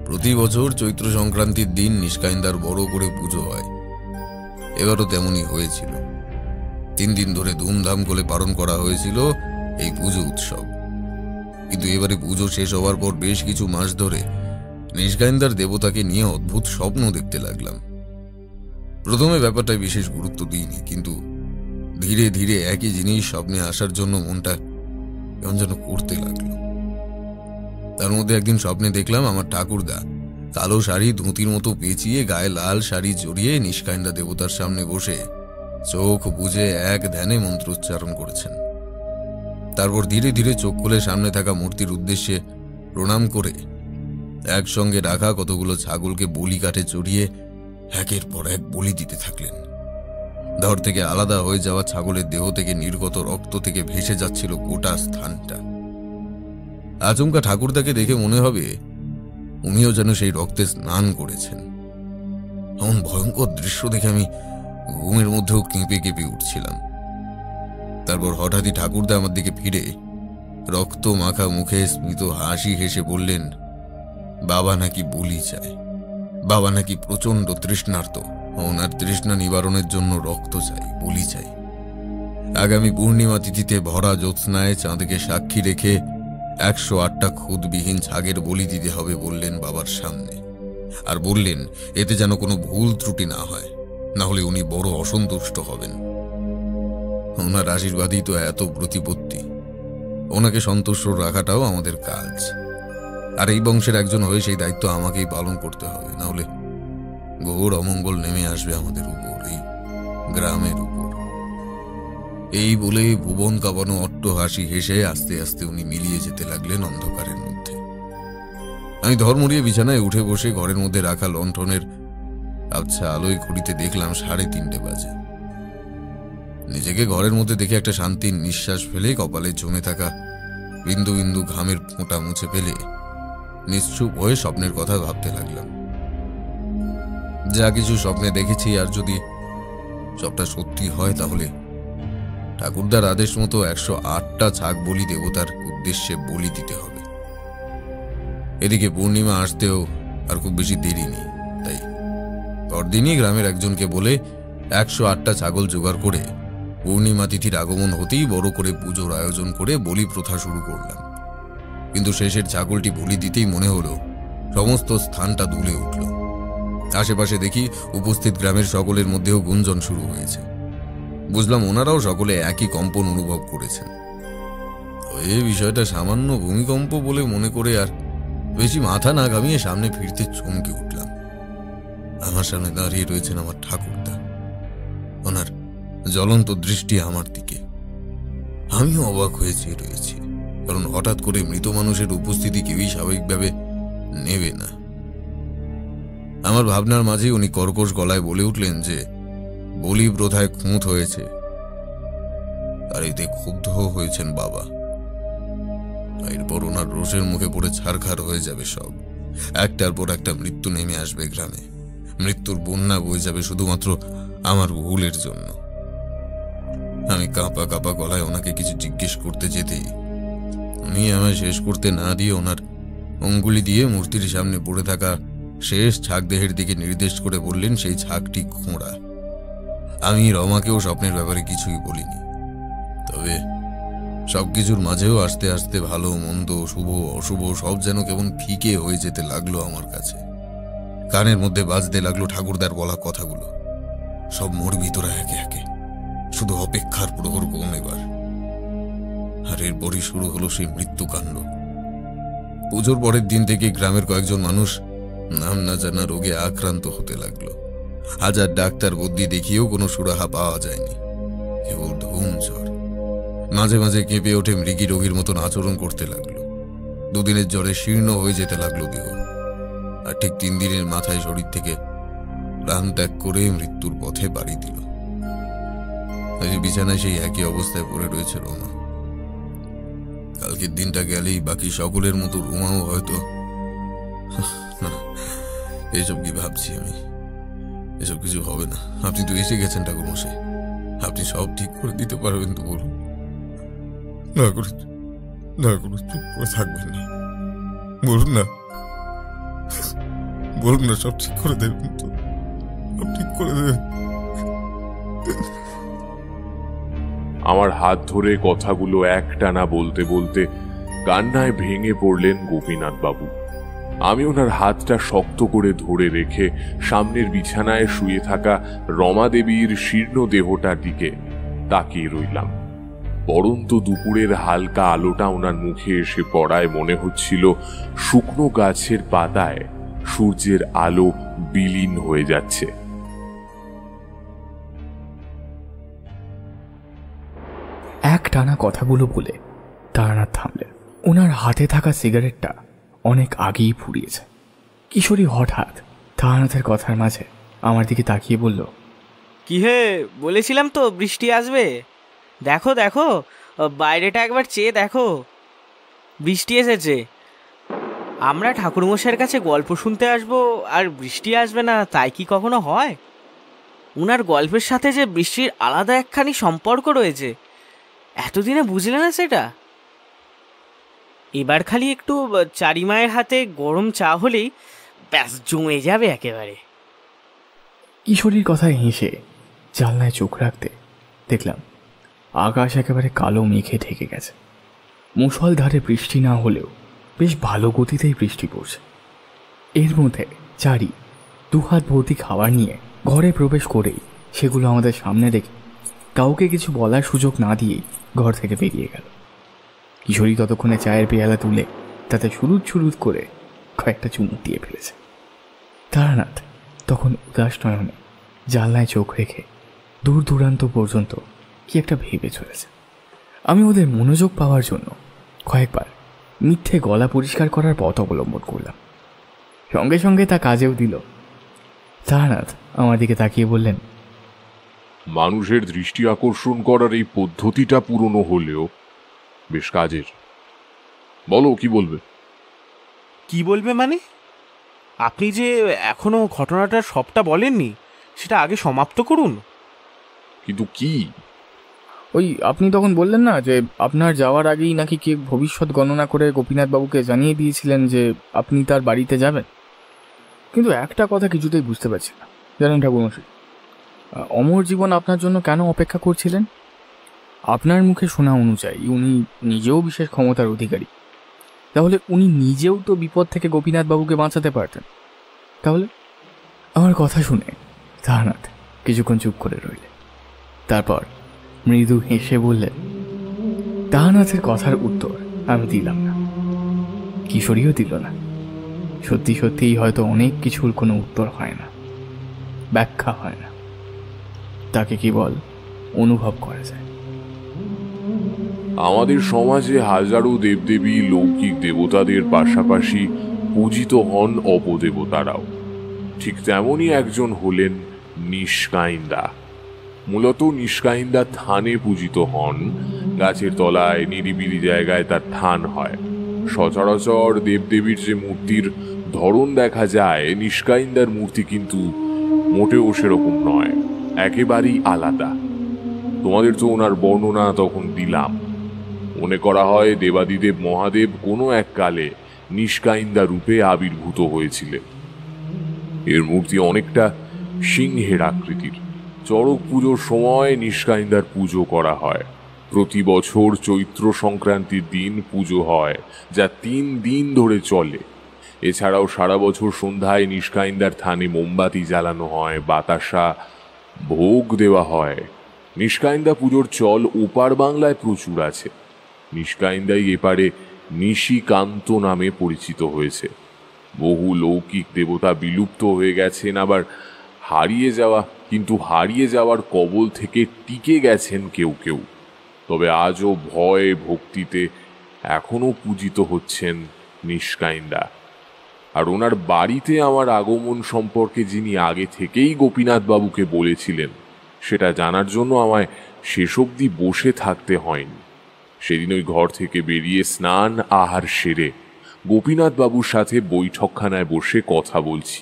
প্রতি বছর চৈত্র সংক্রান্তির দিন নিষ্কায়িতার বড় করে পুজো হয়। এবারও তেমনই হয়েছিল। 3 দিন ধরে ধুমধাম করে পালন করা হয়েছিল এই পুজো উৎসব। কিন্তু এবারে পুজো শেষ হওয়ার পর বেশ কিছু মাস ধরে নিষ্কায়িতার দেবতাকে নিয়ে অদ্ভুত স্বপ্ন দেখতে লাগলাম। প্রথমে ব্যাপারটায় বিশেষ গুরুত্ব দিইনি, কিন্তু ধীরে ধীরে একই জিনিস স্বপ্নে আসার জন্য মনটা কেমন যেন করতে লাগলো। তার মধ্যে একদিন স্বপ্নে দেখলাম আমার ঠাকুরদা কালো শাড়ি ধুতির মতো পেঁচিয়ে গায়ে লাল শাড়ি জড়িয়ে নিষ্কায়িতা দেবতার সামনে বসে চোখ বুজে এক ধ্যানে মন্ত্র উচ্চারণ করেছেন। তারপর ধীরে ধীরে চোখ খুলে সামনে থাকা মূর্তির উদ্দেশ্যে প্রণাম করে একসঙ্গে রাখা কতগুলো ছাগলকে বলি কাঠে চড়িয়ে একের পর এক বলি দিতে থাকলেন। ধর থেকে আলাদা হয়ে যাওয়া ছাগলের দেহ থেকে নির্গত রক্ত থেকে ভেসে যাচ্ছিল গোটা স্থানটা। আচমকা ঠাকুরদাকে দেখে মনে হবে উনিও যেন সেই রক্তে স্নান করেছেন। এমন ভয়ঙ্কর দৃশ্য দেখে আমি ঘুমের মধ্যেও কেঁপে কেঁপে উঠছিলাম। তারপর হঠাৎই ঠাকুরদা আমার দিকে ফিরে রক্ত মাখা মুখে স্মিত হাসি হেসে বললেন, বাবা নাকি বলি চায়, বাবা নাকি প্রচন্ড তৃষ্ণার্ত, ওনার তৃষ্ণা নিবারণের জন্য রক্ত চাই, বলি চাই। আগামী পূর্ণিমা তিথিতে ভরা জ্যোৎস্নায় চাঁদকে সাক্ষী রেখে 108টা খুদবিহীন ছাগের বলি দিতে হবে বললেন বাবার সামনে। আর বললেন এতে যেন কোনো ভুল ত্রুটি না হয়, না হলে উনি বড় অসন্তুষ্ট হবেন। ওনার আশীর্বাদই তো এত প্রতিপত্তি, ওনাকে সন্তুষ্ট রাখাটাও আমাদের কাজ। আর এই বংশের একজন হয়ে সেই দায়িত্ব আমাকেই পালন করতে হবে, না হলে ঘোর অমঙ্গল নেমে আসবে আমাদের উপর, এই গ্রামের উপর। এই বলে ভুবন কাঁপানো অট্ট হাসি হেসে আস্তে আস্তে উনি মিলিয়ে যেতে লাগলেন অন্ধকারের মধ্যে। আমি ধর্মরিয়ে বিছানায় উঠে বসে ঘরের মধ্যে রাখা লণ্ঠনের আবছা আলোয় ঘড়িতে দেখলাম 3:30 বাজে। নিজেকে ঘরের মধ্যে দেখে একটা শান্তির নিঃশ্বাস ফেলে কপালে জমে থাকা বিন্দু বিন্দু ঘামের ফোঁটা মুছে ফেলে নিশ্চুপ হয়ে স্বপ্নের কথা ভাবতে লাগলাম। যা কিছু স্বপ্নে দেখেছি, আর যদি সবটা সত্যি হয়, তাহলে ঠাকুরদার আদেশ মতো 108টা ছাগ বলি দেবতার উদ্দেশ্যে বলি দিতে হবে। এদিকে পূর্ণিমা আসতেও আর খুব বেশি দেরি নেই, তাই পরদিনই গ্রামের একজনকে বলে 108টা ছাগল জোগাড় করে পূর্ণিমা তিথির আগমন হতেই বড় করে পুজোর আয়োজন করে বলি প্রথা শুরু করলাম। কিন্তু শেষের ছাগলটি বলি দিতেই মনে হলো সমস্ত স্থানটা দুলে উঠল। আশেপাশে দেখি উপস্থিত গ্রামের সকলের মধ্যেও গুঞ্জন শুরু হয়েছে। বুঝলাম ওনারাও সকলে একই কম্পন অনুভব করেছেন। এই বিষয়টা সামান্য ভূমিকম্প বলে মনে করে আর বেশি মাথা না ঘামিয়ে সামনে ফিরতে চমকে উঠলাম। আমার সামনে দাঁড়িয়ে রয়েছেন আমার ঠাকুরদা, ওনার জ্বলন্ত দৃষ্টি আমার দিকে। আমিও অবাক হয়ে চেয়ে রয়েছি, কারণ হঠাৎ করে মৃত মানুষের উপস্থিতি কেউই স্বাভাবিকভাবে নেবে না। আমার ভাবনার মাঝে উনি কর্কশ গলায় বলে উঠলেন যে বলি প্রথায় খুঁত হয়েছে, আর এতে ক্ষুব্ধ হয়েছেন বাবা। এরপর ওনার রোষের মুখে পড়ে ছারখার হয়ে যাবে সব। একটার পর একটা মৃত্যু নেমে আসবে গ্রামে। মৃত্যুর বন্যা বয়ে যাবে শুধুমাত্র আমার ভুলের জন্য। আমি কাঁপা কাঁপা গলায় ওনাকে কিছু জিজ্ঞেস করতে যেতেই উনি আমায় শেষ করতে না দিয়ে ওনার অঙ্গুলি দিয়ে মূর্তির সামনে পড়ে থাকা শেষ ছাগদেহের দিকে নির্দেশ করে বললেন সেই ছাগটি খোঁড়া। আমি রমাকেও স্বপ্নের ব্যাপারে কিছুই বলিনি, তবে সবকিছুর মাঝেও আস্তে আস্তে ভালো মন্দ, শুভ অশুভ সব যেন কেমন ফিকে হয়ে যেতে লাগলো আমার কাছে। কানের মধ্যে বাজতে লাগলো ঠাকুরদার বলা কথাগুলো। সব মরবি তোরা একে একে, শুধু অপেক্ষার প্রহর কোন এবার। আর এরপরই শুরু হলো সেই মৃত্যুকাণ্ড। পুজোর পরের দিন থেকে গ্রামের কয়েকজন মানুষ নাম না জানা রোগে আক্রান্ত হতে লাগলো। হাজার ডাক্তার বুদ্ধি দেখিয়েও কোনো সুরাহা পাওয়া যায়নি, কেবল ধুম জ্বর। মাঝে মাঝে কেঁপে ওঠে মৃগী রোগীর মতন আচরণ করতে লাগলো। দুদিনের জ্বরে শীর্ণ হয়ে যেতে লাগলো দেহ, আর ঠিক 3 দিনের মাথায় শরীর থেকে প্রাণ ত্যাগ করে মৃত্যুর পথে বাড়ি দিল। বিছানায় সেই একই অবস্থায় পড়ে রয়েছে রমা। কালকের দিনটা গেলেই বাকি সকলের মতো রুমাও হয়তো। না, এসব কি ভাবছি আমি? এসব কিছু হবে না। আপনি তো এসে গেছেন ঠাকুরমশাই, আপনি সব ঠিক করে দিতে পারবেন তো বলুন। না করে চুপ করে থাকবেন না, বলুন না, বলুন না, সব ঠিক করে দেবেন তো, সব ঠিক করে দেবেন। আমার হাত ধরে কথাগুলো একটানা বলতে বলতে কান্নায় ভেঙে পড়লেন গোপীনাথ বাবু। আমি ওনার হাতটা শক্ত করে ধরে রেখে সামনের বিছানায় শুয়ে থাকা রমা দেবীর শীর্ণ দেহটার দিকে তাকিয়ে রইলাম। পরন্ত দুপুরের হালকা আলোটা ওনার মুখে এসে পড়ায় মনে হচ্ছিল শুকনো গাছের পাতায় সূর্যের আলো বিলীন হয়ে যাচ্ছে। এক টানা কথাগুলো বলে তারানাথ থামলেন। ওনার হাতে থাকা সিগারেটটা অনেক আগেই ফুরিয়েছে। কিশোরী হঠাৎ তারানাথের কথার মাঝে আমার দিকে তাকিয়ে বলল, কি হে, বলেছিলাম তো বৃষ্টি আসবে। দেখো দেখো, বাইরেটা একবার চেয়ে দেখো, বৃষ্টি এসেছে। আমরা ঠাকুরমশাইয়ের কাছে গল্প শুনতে আসবো আর বৃষ্টি আসবে না, তাই কি কখনো হয়? উনার গল্পের সাথে যে বৃষ্টির আলাদা একখানি সম্পর্ক রয়েছে, এতদিনে বুঝলে না সেটা? এবার খালি একটু চারিমায়ের হাতে গরম চা হলেই ব্যাস জমে যাবে একেবারে। কিশোরীর কথায় হেসে জানলায় চোখ রাখতে দেখলাম আকাশ একেবারে কালো মেঘে ঢেকে গেছে। মুষলধারে বৃষ্টি না হলেও বেশ ভালো গতিতেই বৃষ্টি পড়ছে। এর মধ্যে চারি 2 হাত ভর্তি খাবার নিয়ে ঘরে প্রবেশ করেই সেগুলো আমাদের সামনে দেখে কাউকে কিছু বলার সুযোগ না দিয়েই ঘর থেকে বেরিয়ে গেল। কিশোরী ততক্ষণে চায়ের পেয়ালা তুলে তাতে সুরুৎ করে কয়েকটা চুমুক দিয়ে ফেলেছে। তারানাথ তখন উদাস নয়নে জানলায় চোখ রেখে দূর দূরান্ত পর্যন্ত কি একটা ভেবে চলেছে। আমি ওদের মনোযোগ পাওয়ার জন্য কয়েকবার মিথ্যে গলা পরিষ্কার করার পথ অবলম্বন করলাম। সঙ্গে সঙ্গে তা কাজেও দিল। তারানাথ আমার দিকে তাকিয়ে বললেন, মানুষের দৃষ্টি আকর্ষণ করার এই পদ্ধতিটা পুরনো হলেও বেশ কাজের। বলো, কি বলবে? কি বলবে মানে? আপনি যে এখনো ঘটনাটার সবটা বলেননি, সেটা আগে সমাপ্ত করুন। কিন্তু কি? ওই আপনি তখন বললেন না যে আপনার যাওয়ার আগেই নাকি কে ভবিষ্যৎ গণনা করে গোপীনাথ বাবুকে জানিয়ে দিয়েছিলেন যে আপনি তার বাড়িতে যাবেন। কিন্তু একটা কথা কিছুতেই বুঝতে পারছি না, জানেন ঠাকুরমশাই, অমর জীবন আপনার জন্য কেন অপেক্ষা করছিলেন? আপনার মুখে শোনা অনুযায়ী উনি নিজেও বিশেষ ক্ষমতার অধিকারী। তাহলে উনি নিজেও তো বিপদ থেকে গোপীনাথ বাবুকে বাঁচাতে পারতেন। তাহলে আমার কথা শুনে তারানাথ কিছুক্ষণ চুপ করে রইলে। তারপর মৃদু হেসে বললেন, তারানাথের কথার উত্তর আমি দিলাম না, কিশোরীও দিল না। সত্যি সত্যিই হয়তো অনেক কিছুর কোনো উত্তর হয় না, ব্যাখ্যা হয় না, তাকে কেবল অনুভব করা যায়। আমাদের সমাজে হাজারো দেবদেবী, লৌকিক দেবতাদের পাশাপাশি পূজিত হন অপদেবতারাও। ঠিক তেমনই একজন হলেন নিষ্কাইন্দা। মূলত নিষ্কাইন্দা থানে পূজিত হন। গাছের তলায় নিরিবিলি জায়গায় তার থান হয়। সচরাচর দেবদেবীর যে মূর্তির ধরন দেখা যায়, নিষ্কাইন্দার মূর্তি কিন্তু মোটেও সেরকম নয়, একেবারেই আলাদা। তোমাদের তো ওনার বর্ণনা তখন দিলাম। মনে করা হয় দেবাদিদেব মহাদেব কোনো এক কালে নিষ্কাইন্দা রূপে আবির্ভূত হয়েছিলেন। এর মূর্তি অনেকটা সিংহের আকৃতির। চড়ক পুজোর সময় নিষ্কাইন্দার পুজো করা হয়। প্রতি বছর চৈত্র সংক্রান্তির দিন পুজো হয়, যা 3 দিন ধরে চলে। এছাড়াও সারা বছর সন্ধ্যায় নিষ্কাইন্দার থানে মোমবাতি জ্বালানো হয়, বাতাসা, ভোগ দেওয়া হয়। নিষ্কাইন্দা পুজোর চল ওপার বাংলায় প্রচুর আছে। নিষ্কাইন্দাই এপারে নিশিকান্ত নামে পরিচিত হয়েছে। বহু লৌকিক দেবতা বিলুপ্ত হয়ে গেছেন, আবার হারিয়ে যাওয়ার কবল থেকে টিকে গেছেন কেউ কেউ। তবে আজও ভয় ভক্তিতে এখনো পূজিত হচ্ছেন নিষ্কাইন্দা। আর ওনার বাড়িতে আমার আগমন সম্পর্কে যিনি আগে থেকেই গোপীনাথ বাবুকে বলেছিলেন, সেটা জানার জন্য আমায় শেষ অবধি বসে থাকতে হয়নি। সেদিন ওই ঘর থেকে বেরিয়ে স্নান আহার সেরে গোপীনাথ বাবুর সাথে বৈঠকখানায় বসে কথা বলছি।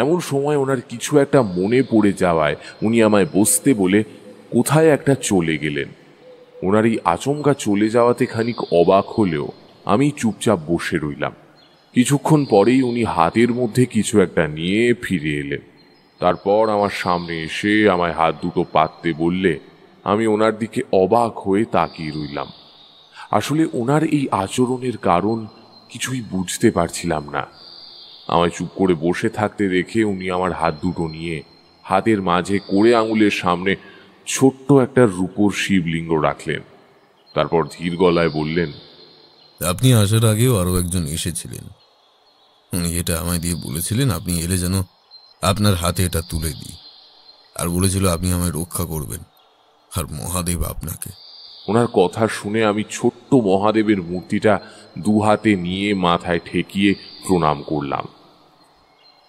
এমন সময় ওনার কিছু একটা মনে পড়ে যাওয়ায় উনি আমায় বসতে বলে কোথায় একটা চলে গেলেন। ওনার এই আচমকা চলে যাওয়াতে খানিক অবাক হলেও আমি চুপচাপ বসে রইলাম। কিছুক্ষণ পরেই উনি হাতের মধ্যে কিছু একটা নিয়ে ফিরে এলেন। তারপর আমার সামনে এসে আমায় হাত দুটো পাততে বললে আমি ওনার দিকে অবাক হয়ে তাকিয়ে রইলাম। আসলে ওনার এই আচরণের কারণ কিছুই বুঝতে পারছিলাম না। আমায় চুপ করে বসে থাকতে দেখে উনি আমার হাত দুটো নিয়ে হাতের মাঝে কোড়ে আঙুলের সামনে ছোট্ট একটা রূপোর শিবলিঙ্গ রাখলেন। তারপর ধীর গলায় বললেন, আপনি আসার আগেও আরও একজন এসেছিলেন। উনি এটা আমায় দিয়ে বলেছিলেন আপনি এলে যেন আপনার হাতে এটা তুলে দিই, আর বলেছিল আপনি আমায় রক্ষা করবেন, আর মহাদেব আপনাকে। ওনার কথা শুনে আমি ছোট্ট মহাদেবের মূর্তিটা 2 হাতে নিয়ে মাথায় ঠেকিয়ে প্রণাম করলাম।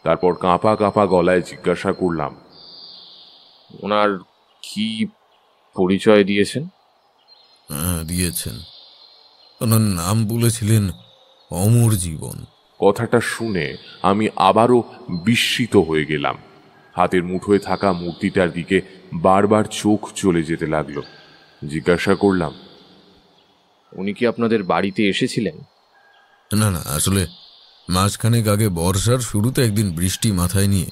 তারপর কাঁপা কাঁপা গলায় জিজ্ঞাসা করলাম, ওনার কি পরিচয় দিয়েছেন? হ্যাঁ, দিয়েছেন। ওনার নাম বলেছিলেন অমর জীবন। কথাটা শুনে আমি আবারও বিস্মিত হয়ে গেলাম। হাতের মুঠোয় থাকা মূর্তিটার দিকে বারবার চোখ চলে যেতে লাগলো। জিজ্ঞাসা করলাম, উনি কি আপনাদের বাড়িতে এসেছিলেন? না না, আসলে মাসখানেক আগে বর্ষার শুরুতে একদিন বৃষ্টি মাথায় নিয়ে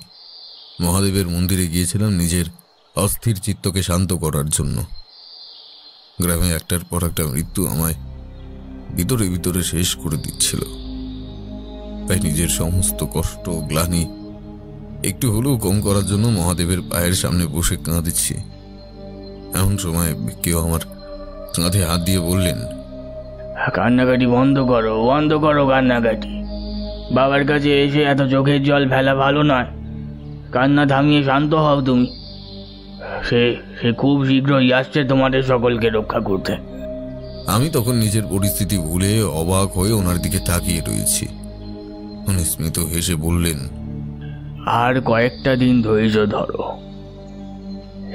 মহাদেবের মন্দিরে গিয়েছিলাম নিজের অস্থির চিত্তকে শান্ত করার জন্য। গ্রামে একটার পর একটা মৃত্যু আমায় ভিতরে ভিতরে শেষ করে দিচ্ছিল। তাই নিজের সমস্ত কষ্ট গ্লানি একটু হলেও কম করার জন্য মহাদেবের পায়ের সামনে বসে কাঁদছি। এমন সময় কেউ আমার কাঁধে হাত দিয়ে বললেন, কান্নাকাটি বন্ধ করো কান্নাকাটি। বাবার কাছে এসে এত চোখের জল ফেলা ভালো নয়। কান্না থামিয়ে শান্ত হও তুমি। সে সে খুব শীঘ্রই আসছে তোমাদের সকলকে রক্ষা করতে। আমি তখন নিজের পরিস্থিতি ভুলে অবাক হয়ে ওনার দিকে তাকিয়ে রয়েছি। উনি স্মিত হেসে বললেন, আর কয়েকটা দিন ধৈর্য ধরো,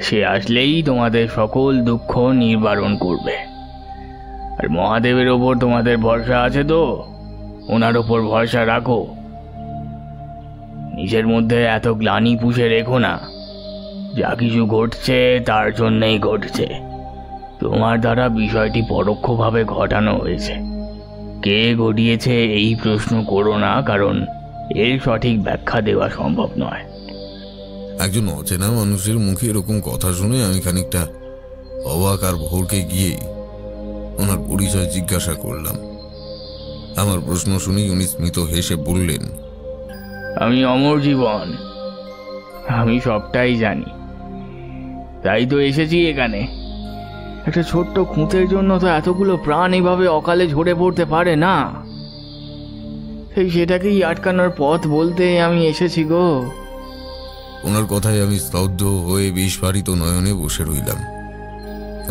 সে আসলেই তোমাদের সকল দুঃখ নিবারণ করবে। আর মহাদেবের ওপর তোমাদের ভরসা আছে তো, ওনার ওপর ভরসা রাখো। নিজের মধ্যে এত গ্লানি পুষে রেখো না। যা কিছু ঘটছে তার জন্যই ঘটছে। তোমার দ্বারা বিষয়টি পরোক্ষভাবে ঘটানো হয়েছে। কে ঘটিয়েছে এই প্রশ্ন করো না, কারণ এর সঠিক ব্যাখ্যা দেওয়া সম্ভব নয়। একজন অচেনা মানুষের মুখে এরকম কথা শুনে আমি খানিকটা অবাক আর ভোরকে গিয়ে ওনার পরিচয় জিজ্ঞাসা করলাম। আমার প্রশ্ন শুনেই উনি স্মিত হেসে বললেন, আমি অমর জীবন, আমি সবটাই জানি, তাই তো এসেছি এখানে। একটা ছোট্ট খুঁতের জন্য তো এতগুলো প্রাণ এভাবে অকালে ঝরে পড়তে পারে না। সেটাকেই আটকানোর পথ বলতে আমি এসেছি গো। ওনার কথায় আমি স্তব্ধ হয়ে বিস্ফারিত নয়নে বসে রইলাম।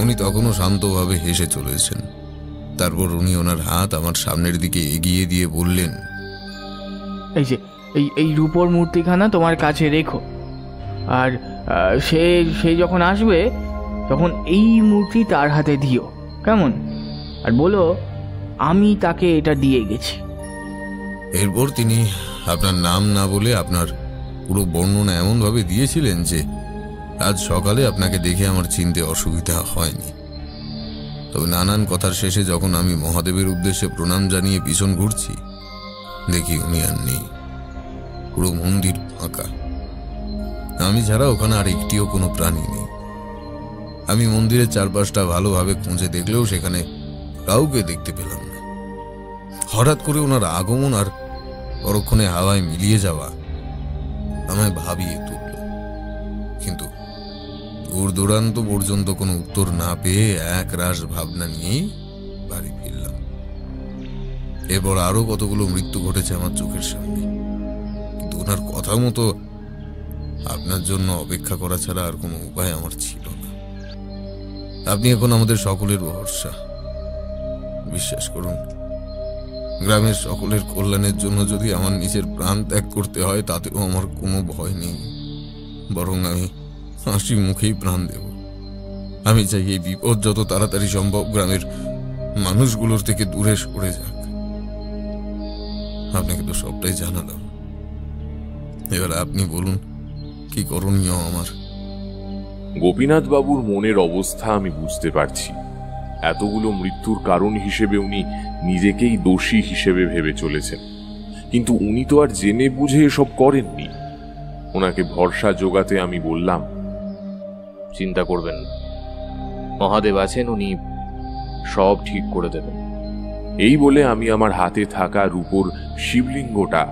উনি তখনও শান্তভাবে হেসে চলেছেন। তারপর উনি ওনার হাত আমার সামনের দিকে এগিয়ে দিয়ে বললেন, এই যে এই রূপোর মূর্তিখানা তোমার কাছে রেখো, আর সে যখন আসবে তখন এই মূর্তি তার হাতে দিও, কেমন? আর বলো আমি তাকে এটা দিয়ে গেছি। এরপর তিনি আপনার নাম না বলে আপনার পুরো বর্ণনা এমনভাবে দিয়েছিলেন যে আজ সকালে আপনাকে দেখে আমার চিনতে অসুবিধা হয়নি। তবে নানান কথার শেষে যখন আমি মহাদেবের উদ্দেশ্যে প্রণাম জানিয়ে পিছন ঘুরছি, দেখি উনি আর নেই। পুরো মন্দির ফাঁকা। আমি ছাড়া ওখানে আর একটিও কোনো প্রাণী নেই। আমি মন্দিরের চারপাশটা ভালোভাবে খুঁজে দেখলেও সেখানে কাউকে দেখতে পেলাম না। হঠাৎ করে ওনার আগমন আর পরক্ষণে হাওয়ায় মিলিয়ে যাওয়া আমায় ভাবিয়ে তুলল। কিন্তু দূর দূরান্ত পর্যন্ত কোনো উত্তর না পেয়ে এক রাশ ভাবনা নিয়েই বাড়ি ফিরলাম। এরপর আরো কতগুলো মৃত্যু ঘটেছে আমার চোখের সামনে, কিন্তু ওনার কথা মতো আপনার জন্য অপেক্ষা করা ছাড়া আর কোনো উপায় আমার ছিল না। আপনি এখন আমাদের সকলের ভরসা। বিশ্বাস করুন, গ্রামের সকলের কল্যাণের জন্য যদি আমার নিজের প্রাণ ত্যাগ করতে হয় তাতেও আমার কোনো ভয় নেই। বরং আমি হাসি মুখেই প্রাণ দেব। আমি চাই এই বিপদ যত তাড়াতাড়ি সম্ভব গ্রামের মানুষগুলোর থেকে দূরে সরে যাক। আপনাকে তো সবটাই জানালাম, এবার আপনি বলুন কি করণীয় আমার। গোপীনাথ বাবুর মনের অবস্থা আমি বুঝতে পারছি। এতগুলো মৃত্যুর কারণ হিসেবে উনি নিজেকেই দোষী হিসেবে ভেবে চলেছেন, কিন্তু উনি তো আর জেনে বুঝে এসব করেননি। ওনাকে ভরসা জোগাতে আমি বললাম, চিন্তা করবেন না, মহাদেব আছেন, উনি সব ঠিক করে দেবেন। এই বলে আমি আমার হাতে থাকা রূপোর শিবলিঙ্গটা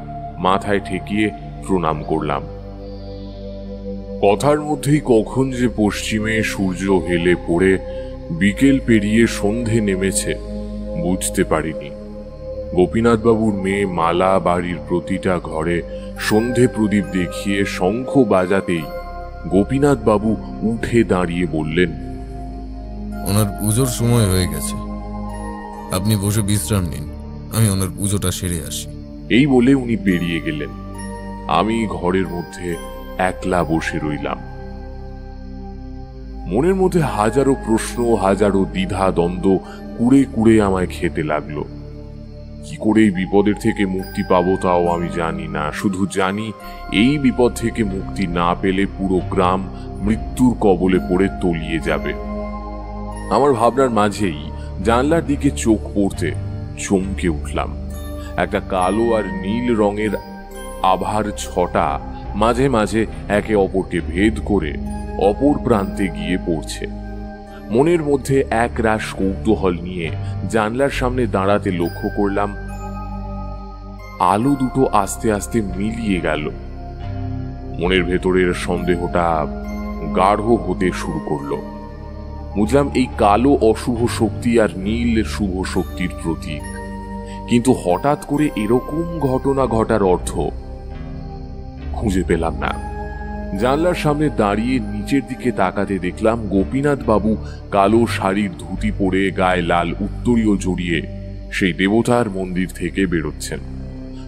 মাথায় ঠেকিয়ে প্রণাম করলাম। কথার মধ্যেই কখন যে পশ্চিমে সূর্য হেলে পড়ে বিকেল পেরিয়ে সন্ধে নেমেছে বুঝতে পারিনি। গোপীনাথ বাবুর মেয়ে মালা বাড়ির প্রতিটা ঘরে সন্ধে প্রদীপ দেখিয়ে শঙ্খ বাজাতেই গোপীনাথ বাবু উঠে দাঁড়িয়ে বললেন, ওনার পুজোর সময় হয়ে গেছে, আপনি বসে বিশ্রাম নিন, আমি ওনার পুজোটা সেরে আসি। এই বলে উনি বেরিয়ে গেলেন। আমি ঘরের মধ্যে একলা বসে রইলাম। মনের মধ্যে হাজারো প্রশ্ন, হাজারো দ্বিধা দ্বন্দ্ব কুড়ে কুড়ে আমায় খেতে লাগলো। কি করে এই বিপদের থেকে মুক্তি পাবো তাও আমি জানি না। শুধু জানি এই বিপদ থেকে মুক্তি না পেলে পুরো গ্রাম মৃত্যুর কবলে পড়ে তলিয়ে যাবে। আমার ভাবনার মাঝেই জানলার দিকে চোখ পড়তে চমকে উঠলাম। একটা কালো আর নীল রঙের আভার ছটা মাঝে মাঝে একে অপরকে ভেদ করে অপর প্রান্তে গিয়ে পড়ছে। মনের মধ্যে এক রাশ কৌতূহল নিয়ে জানলার সামনে দাঁড়াতে লক্ষ্য করলাম আলো দুটো আস্তে আস্তে মিলিয়ে গেল। মনের ভেতরের সন্দেহটা গাঢ় হতে শুরু করলো। বুঝলাম এই কালো অশুভ শক্তি আর নীল শুভ শক্তির প্রতীক, কিন্তু হঠাৎ করে এরকম ঘটনা ঘটার অর্থ খুঁজে পেলাম না। জানলার সামনে দাঁড়িয়ে নিচের দিকে তাকাতে দেখলাম গোপীনাথ বাবু কালো শাড়ির ধুতি পরে গায়ে লাল উত্তরীয় জড়িয়ে সেই দেবতার মন্দির থেকে বেরোচ্ছেন।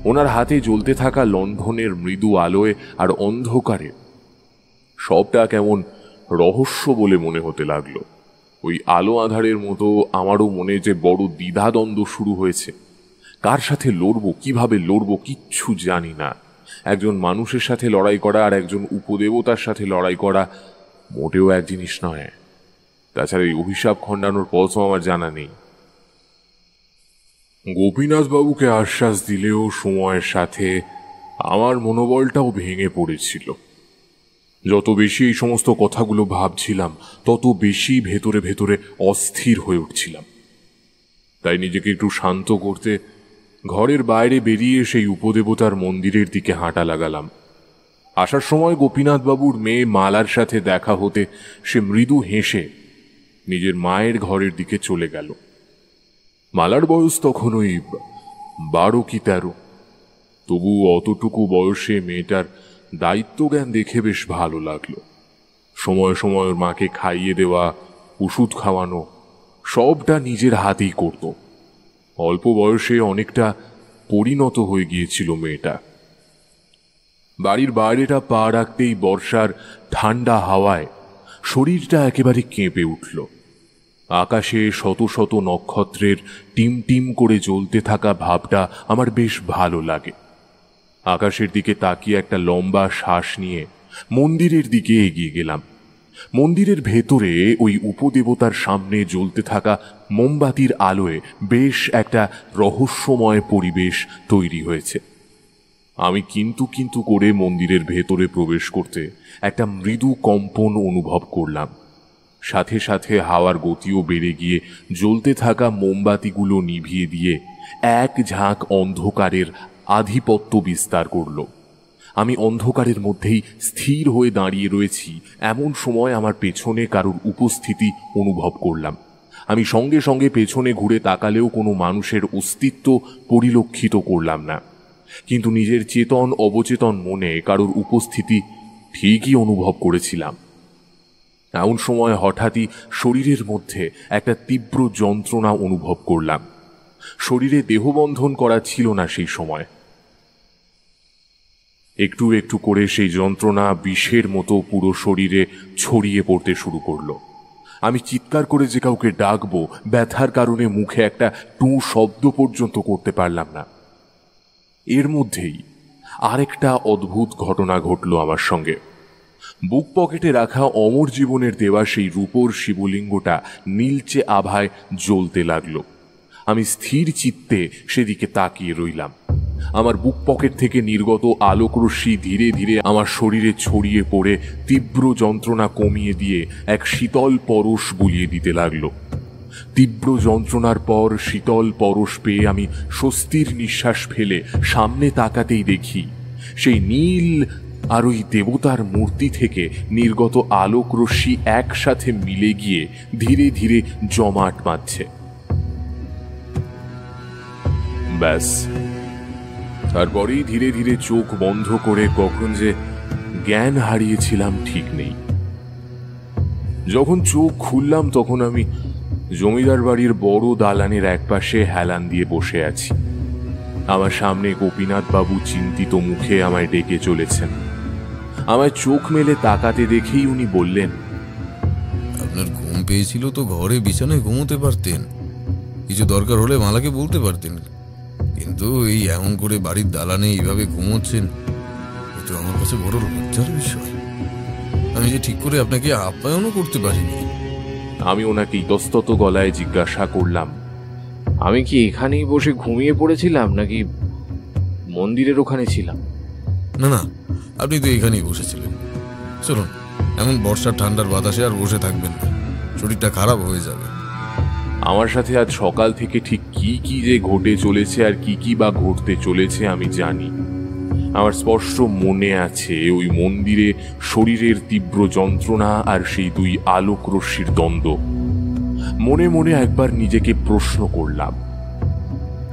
ওনার হাতে জ্বলতে থাকা লণ্ঠনের মৃদু আলোয় আর অন্ধকারে সবটা কেমন রহস্য বলে মনে হতে লাগলো। ওই আলো আধারের মতো আমারও মনে যে বড় দ্বিধাদ্বন্দ্ব শুরু হয়েছে। কার সাথে লড়বো, কিভাবে লড়বো কিচ্ছু জানি না। একজন মানুষের সাথে লড়াই করা আর একজন উপদেবতার সাথে লড়াই করা মোটেও এক জিনিস নয়। তাছাড়া এই অভিশাপ খণ্ডানোর পথও আমার জানা নেই। গোপীনাথ বাবুকে আশ্বাস দিলেও সময়ের সাথে আমার মনোবলটাও ভেঙে পড়েছিল। যত বেশি এই সমস্ত কথাগুলো ভাবছিলাম তত বেশি ভেতরে ভেতরে অস্থির হয়ে উঠছিলাম। তাই নিজেকে একটু শান্ত করতে ঘরের বাইরে বেরিয়ে সেই উপদেবতার মন্দিরের দিকে হাঁটা লাগালাম। আসার সময় গোপীনাথ বাবুর মেয়ে মালার সাথে দেখা হতে সে মৃদু হেসে নিজের মায়ের ঘরের দিকে চলে গেল। মালার বয়স তখন ওই 12 কি 13। তবু অতটুকু বয়সে মেয়েটার দায়িত্ব জ্ঞান দেখে বেশ ভালো লাগলো। সময় সময় ওর মাকে খাইয়ে দেওয়া, ওষুধ খাওয়ানো সবটা নিজের হাতেই করত। অল্প বয়সে অনেকটা পরিণত হয়ে গিয়েছিল মেয়েটা। বাড়ির বাইরেটা পা রাখতেই বর্ষার ঠান্ডা হাওয়ায় শরীরটা একেবারে কেঁপে উঠল। আকাশে শত শত নক্ষত্রের টিম টিম করে জ্বলতে থাকা ভাবটা আমার বেশ ভালো লাগে। আকাশের দিকে তাকিয়ে একটা লম্বা শ্বাস নিয়ে মন্দিরের দিকে এগিয়ে গেলাম। মন্দিরের ভেতরে ওই উপদেবতার সামনে জ্বলতে থাকা মোমবাতির আলোয় বেশ একটা রহস্যময় পরিবেশ তৈরি হয়েছে। আমি কিন্তু কিন্তু করে মন্দিরের ভেতরে প্রবেশ করতে একটা মৃদু কম্পন অনুভব করলাম। সাথে সাথে হাওয়ার গতিও বেড়ে গিয়ে জ্বলতে থাকা মোমবাতিগুলো নিভিয়ে দিয়ে এক ঝাঁক অন্ধকারের আধিপত্য বিস্তার করল। আমি অন্ধকারের মধ্যেই স্থির হয়ে দাঁড়িয়ে রয়েছি এমন সময় আমার পেছনে কারোর উপস্থিতি অনুভব করলাম। আমি সঙ্গে সঙ্গে পেছনে ঘুরে তাকালেও কোনো মানুষের অস্তিত্ব পরিলক্ষিত করলাম না, কিন্তু নিজের চেতন অবচেতন মনে কারোর উপস্থিতি ঠিকই অনুভব করেছিলাম। এমন সময় হঠাৎই শরীরের মধ্যে একটা তীব্র যন্ত্রণা অনুভব করলাম। শরীরে দেহবন্ধন করা ছিল না সেই সময়। একটু একটু করে সেই যন্ত্রণা বিষের মতো পুরো শরীরে ছড়িয়ে পড়তে শুরু করলো। আমি চিৎকার করে যে কাউকে ডাকবো, ব্যথার কারণে মুখে একটা টু শব্দ পর্যন্ত করতে পারলাম না। এর মধ্যেই আরেকটা অদ্ভুত ঘটনা ঘটল আমার সঙ্গে। বুক পকেটে রাখা অমর জীবনের দেওয়া সেই রূপোর শিবলিঙ্গটা নীলচে আভায় জ্বলতে লাগলো। আমি স্থির চিত্তে সেদিকে তাকিয়ে রইলাম। আমার বুক পকেট থেকে নির্গত আলোকরশ্মি ধীরে ধীরে আমার শরীরে ছড়িয়ে পড়ে তীব্র যন্ত্রণা কমিয়ে দিয়ে এক শীতল পরশ বুলিয়ে দিতে লাগলো। তীব্র যন্ত্রণার পর শীতল পরশ পেয়ে আমি স্বস্তির নিঃশ্বাস ফেলে সামনে তাকাতেই দেখি সেই নীল আর ওই দেবতার মূর্তি থেকে নির্গত আলোকরশ্মি একসাথে মিলে গিয়ে ধীরে ধীরে জমাট বাঁধছে। ব্যাস, তারপরেই ধীরে ধীরে চোখ বন্ধ করে কখন যে জ্ঞান হারিয়েছিলাম ঠিক নেই। যখন চোখ খুললাম তখন আমি জমিদার বাড়ির বড় দালানের একপাশে হেলান দিয়ে বসে আছি। আমার সামনে গোপীনাথ বাবু চিন্তিত মুখে আমায় ডেকে চলেছেন। আমায় চোখ মেলে তাকাতে দেখেই উনি বললেন, আপনার ঘুম পেয়েছিল তো ঘরে বিছানায় ঘুমোতে পারতেন, কিছু দরকার হলে মালাকে বলতে পারতেন, কিন্তু এই এমন করে বাড়ির দালানে এইভাবে ঘুমোচ্ছেন, এটা আমার কাছে বড় লজ্জার বিষয়। আমি যে ঠিক করে আপনাকে আপ্যায়নও করতে পারিনি। আমি ওনাকে ইতস্তত গলায় জিজ্ঞাসা করলাম, আমি কি এখানেই বসে ঘুমিয়ে পড়েছিলাম নাকি মন্দিরের ওখানে ছিলাম? না না, আপনি তো এখানেই বসেছিলেন। চলুন, এমন বর্ষার ঠান্ডার বাতাসে আর বসে থাকবেন না, শরীরটা খারাপ হয়ে যাবে। আমার সাথে আজ সকাল থেকে ঠিক কি কি যে ঘটে চলেছে আর কি কি বা ঘটতে চলেছে আমি জানি। আমার স্পষ্ট মনে আছে ওই মন্দিরে শরীরের তীব্র যন্ত্রণা আর সেই দুই আলোক রশ্মির দ্বন্দ্ব। মনে মনে একবার নিজেকে প্রশ্ন করলাম,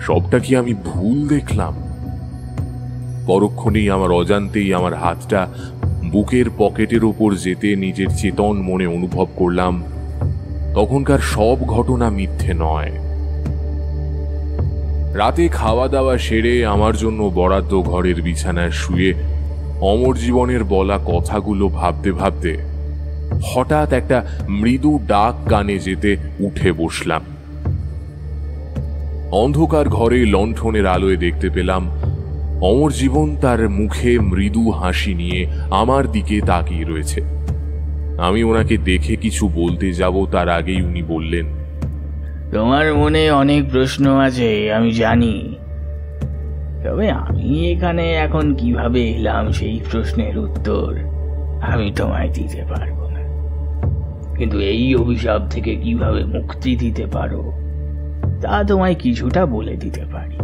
সবটা কি আমি ভুল দেখলাম? পরক্ষণেই আমার অজান্তেই আমার হাতটা বুকের পকেটের ওপর যেতে নিজের চেতন মনে অনুভব করলাম তখনকার সব ঘটনা মিথ্যে নয়। রাতে খাওয়া দাওয়া সেরে আমার জন্য বরাদ্দ ঘরের বিছানায় শুয়ে অমর জীবনের বলা কথাগুলো ভাবতে ভাবতে হঠাৎ একটা মৃদু ডাক কানে যেতে উঠে বসলাম। অন্ধকার ঘরে লণ্ঠনের আলোয় দেখতে পেলাম অমর জীবন তার মুখে মৃদু হাসি নিয়ে আমার দিকে তাকিয়ে রয়েছে। আমি ওনাকে দেখে কিছু বলতে যাব তার আগেই উনি বললেন, তোমার মনে অনেক প্রশ্ন আছে আমি জানি, তবে আমি এখানে এখন কিভাবে এলাম সেই প্রশ্নের উত্তর আমি তোমায় দিতে পারবো না, কিন্তু এই অভিশাপ থেকে কিভাবে মুক্তি দিতে পারো তা তোমায় কিছুটা বলে দিতে পারি।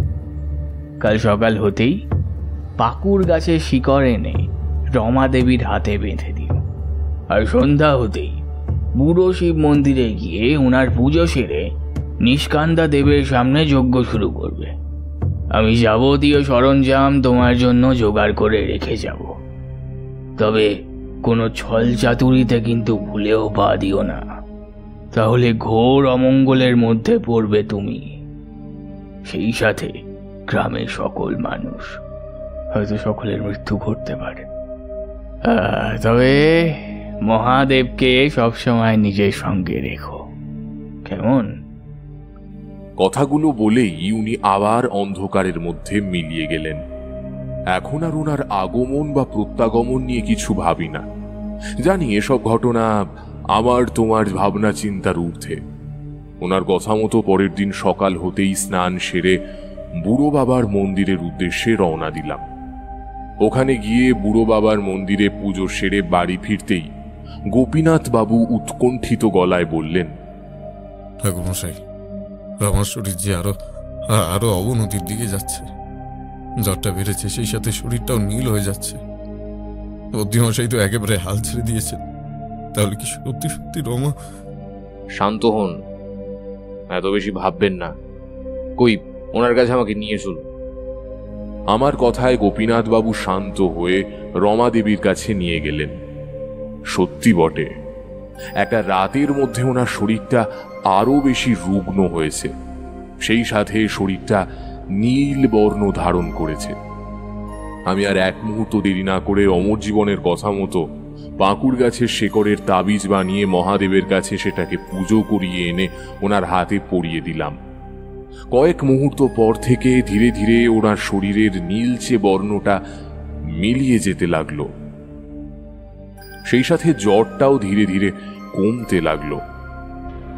কাল সকাল হতেই পাকুর গাছের শিকড় এনে রমা দেবীর হাতে বেঁধে দিও, আর সন্ধ্যা হতেই বুড়ো শিব মন্দিরে গিয়ে ওনার পুজো সেরে নিষ্কান্দা দেবের সামনে যজ্ঞ শুরু করবে। আমি যাবতীয় সরঞ্জাম তোমার জন্য জোগাড় করে রেখে যাব, তবে কোনো ছল চাতুরিতে কিন্তু ভুলেও পা দিও না, তাহলে ঘোর অমঙ্গলের মধ্যে পড়বে তুমি, সেই সাথে গ্রামের সকল মানুষ, হয়তো সকলের মৃত্যু ঘটতে পারে। তবে মহাদেবকে সবসময় নিজের সঙ্গে রেখো, কেমন? কথাগুলো বলেই উনি আবার অন্ধকারের মধ্যে মিলিয়ে গেলেন। এখন আর ওনার আগমন বা প্রত্যাগমন নিয়ে কিছু ভাবি না, জানি এসব ঘটনা আমার তোমার ভাবনা চিন্তার ঊর্ধ্বে। ওনার কথা মতো পরের দিন সকাল হতেই স্নান সেরে বুড়ো বাবার মন্দিরের উদ্দেশ্যে রওনা দিলাম। ওখানে গিয়ে বুড়ো বাবার মন্দিরে পুজো সেরে বাড়ি ফিরতেই গোপীনাথ বাবু উৎকণ্ঠিত গলায় বললেন, ঠাকুরমশাই, আমার শরীর যে আরো অবনতির দিকে যাচ্ছে, জ্বরটা বেড়েছে, সেই সাথে শরীরটাও নীল হয়ে যাচ্ছে। বুদ্ধিমশাই তো একেবারে হাল ছেড়ে দিয়েছেন, তাহলে কি সত্যি সত্যি রমা? শান্ত হন, এত বেশি ভাববেন না। কই, ওনার কাছে আমাকে নিয়ে চলুন। আমার কথায় গোপীনাথ বাবু শান্ত হয়ে রমা দেবীর কাছে নিয়ে গেলেন। সত্যি বটে, একটা রাতের মধ্যে ওনার শরীরটা আরো বেশি রুগ্ন হয়েছে, সেই সাথে শরীরটা নীল বর্ণ ধারণ করেছে। আমি আর এক মুহূর্ত দেরি না করে অমর জীবনের কথা মতো পাকুর গাছের শেকড়ের তাবিজ বানিয়ে মহাদেবের কাছে সেটাকে পুজো করিয়ে এনে ওনার হাতে পরিয়ে দিলাম। কয়েক মুহূর্ত পর থেকে ধীরে ধীরে ওনার শরীরের নীলচে বর্ণটা মিলিয়ে যেতে লাগলো, সেই সাথে জ্বরটাও ধীরে ধীরে কমতে লাগলো।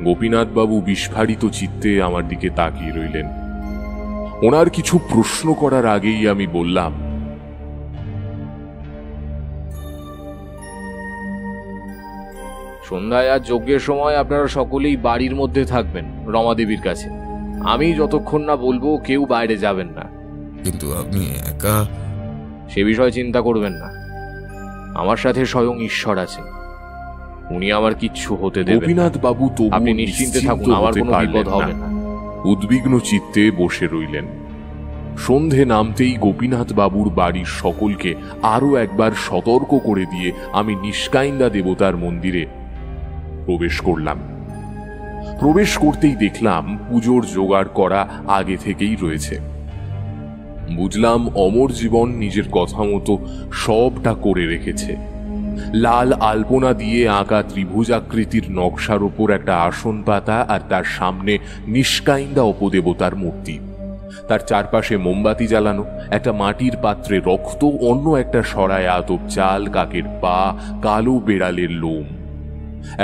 গোপীনাথ বাবু বিস্ফারিত চিত্তে আমার দিকে তাকিয়ে রইলেন। ওনার কিছু প্রশ্ন করার আগেই আমি বললাম, সন্ধ্যায় আর যজ্ঞের সময় আপনারা সকলেই বাড়ির মধ্যে থাকবেন রমা দেবীর কাছে। আমি যতক্ষণ না বলবো কেউ বাইরে যাবেন না। কিন্তু আপনি একা? সে বিষয়ে চিন্তা করবেন না, আমার সাথে স্বয়ং ঈশ্বর আছেন, উনি আমার কিচ্ছু হতে দেবেন। গোপীনাথ বাবু তো আপনি নিশ্চিন্তে থাকুন, আমার কোনো বিপদ হবে না। উদ্বিগ্ন চিত্তে বসে রইলেন। সন্ধে নামতেই গোপীনাথ বাবুর বাড়ির সকলকে আরো একবার সতর্ক করে দিয়ে আমি নিষ্কাইন্দা দেবতার মন্দিরে প্রবেশ করলাম। প্রবেশ করতেই দেখলাম পুজোর জোগাড় করা আগে থেকেই রয়েছে। বুঝলাম অমর জীবন নিজের কথা মতো সবটা করে রেখেছে। লাল আলপনা দিয়ে আঁকা ত্রিভুজাকৃতির নকশার ওপর একটা আসন পাতা, আর তার সামনে নিষ্কাইন্দা অপদেবতার মূর্তি। তার চারপাশে মোমবাতি জ্বালানো, একটা মাটির পাত্রে রক্ত, অন্য একটা সরায় আতপ চাল, কাকের পা, কালো বেড়ালের লোম।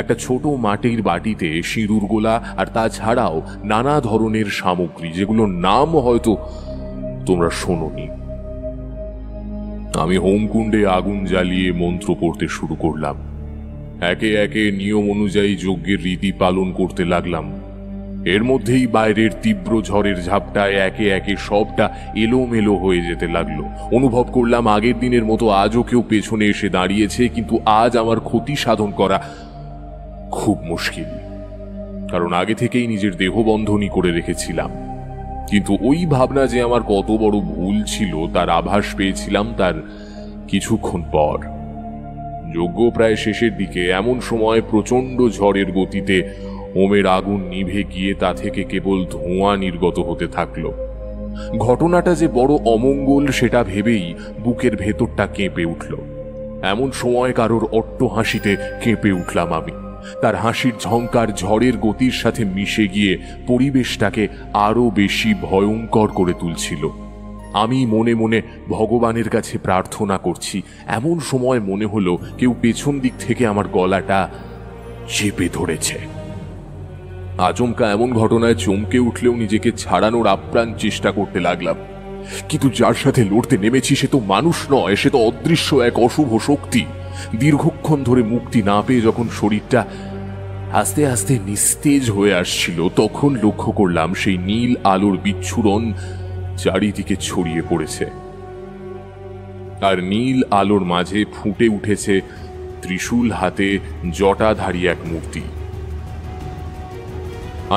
একটা ছোট মাটির বাটিতে সিঁদুর গোলা, আর তাছাড়াও নানা ধরনের সামগ্রী যেগুলোর নাম হয়তো তোমরা শোনোনি। আমি হোমকুণ্ডে আগুন জ্বালিয়ে মন্ত্র পড়তে শুরু করলাম। একে একে নিয়ম অনুযায়ী যজ্ঞের রীতি পালন করতে লাগলাম। এর মধ্যেই বাইরের তীব্র ঝড়ের ঝাপটায় একে একে সবটা এলোমেলো হয়ে যেতে লাগলো। অনুভব করলাম আগের দিনের মতো আজও কেউ পেছনে এসে দাঁড়িয়েছে, কিন্তু আজ আমার ক্ষতি সাধন করা খুব মুশকিল, কারণ আগে থেকেই নিজের দেহবন্ধনী করে রেখেছিলাম। কিন্তু ওই ভাবনা যে আমার কত বড় ভুল ছিল তার আভাস পেয়েছিলাম তার কিছুক্ষণ পর। যজ্ঞ প্রায় শেষের দিকে এমন সময় প্রচণ্ড ঝড়ের গতিতে হোমের আগুন নিভে গিয়ে তা থেকে কেবল ধোঁয়া নির্গত হতে থাকলো। ঘটনাটা যে বড় অমঙ্গল সেটা ভেবেই বুকের ভেতরটা কেঁপে উঠল। এমন সময় কারোর অট্ট হাসিতে কেঁপে উঠলাম আমি। তার হাসির ঝংকার ঝড়ের গতির সাথে মিশে গিয়ে পরিবেশটাকে আরো বেশি ভয়ঙ্কর করে তুলছিল। আমি মনে মনে ভগবানের কাছে প্রার্থনা করছি, এমন সময় মনে হলো কেউ পেছন দিক থেকে আমার গলাটা চেপে ধরেছে। আচমকা এমন ঘটনায় চমকে উঠলেও নিজেকে ছাড়ানোর আপ্রাণ চেষ্টা করতে লাগলাম, কিন্তু যার সাথে লড়তে নেমেছি সে তো মানুষ নয়, সে তো অদৃশ্য এক অশুভ শক্তি। দীর্ঘক্ষণ ধরে মুক্তি না পেয়ে যখন শরীরটা আস্তে আস্তে নিস্তেজ হয়ে আসছিল, তখন লক্ষ্য করলাম সেই নীল আলোর বিচ্ছুরণ চারিদিকে ছড়িয়ে পড়েছে, আর নীল আলোর মাঝে ফুটে উঠেছে ত্রিশূল হাতে জটাধারী এক মূর্তি।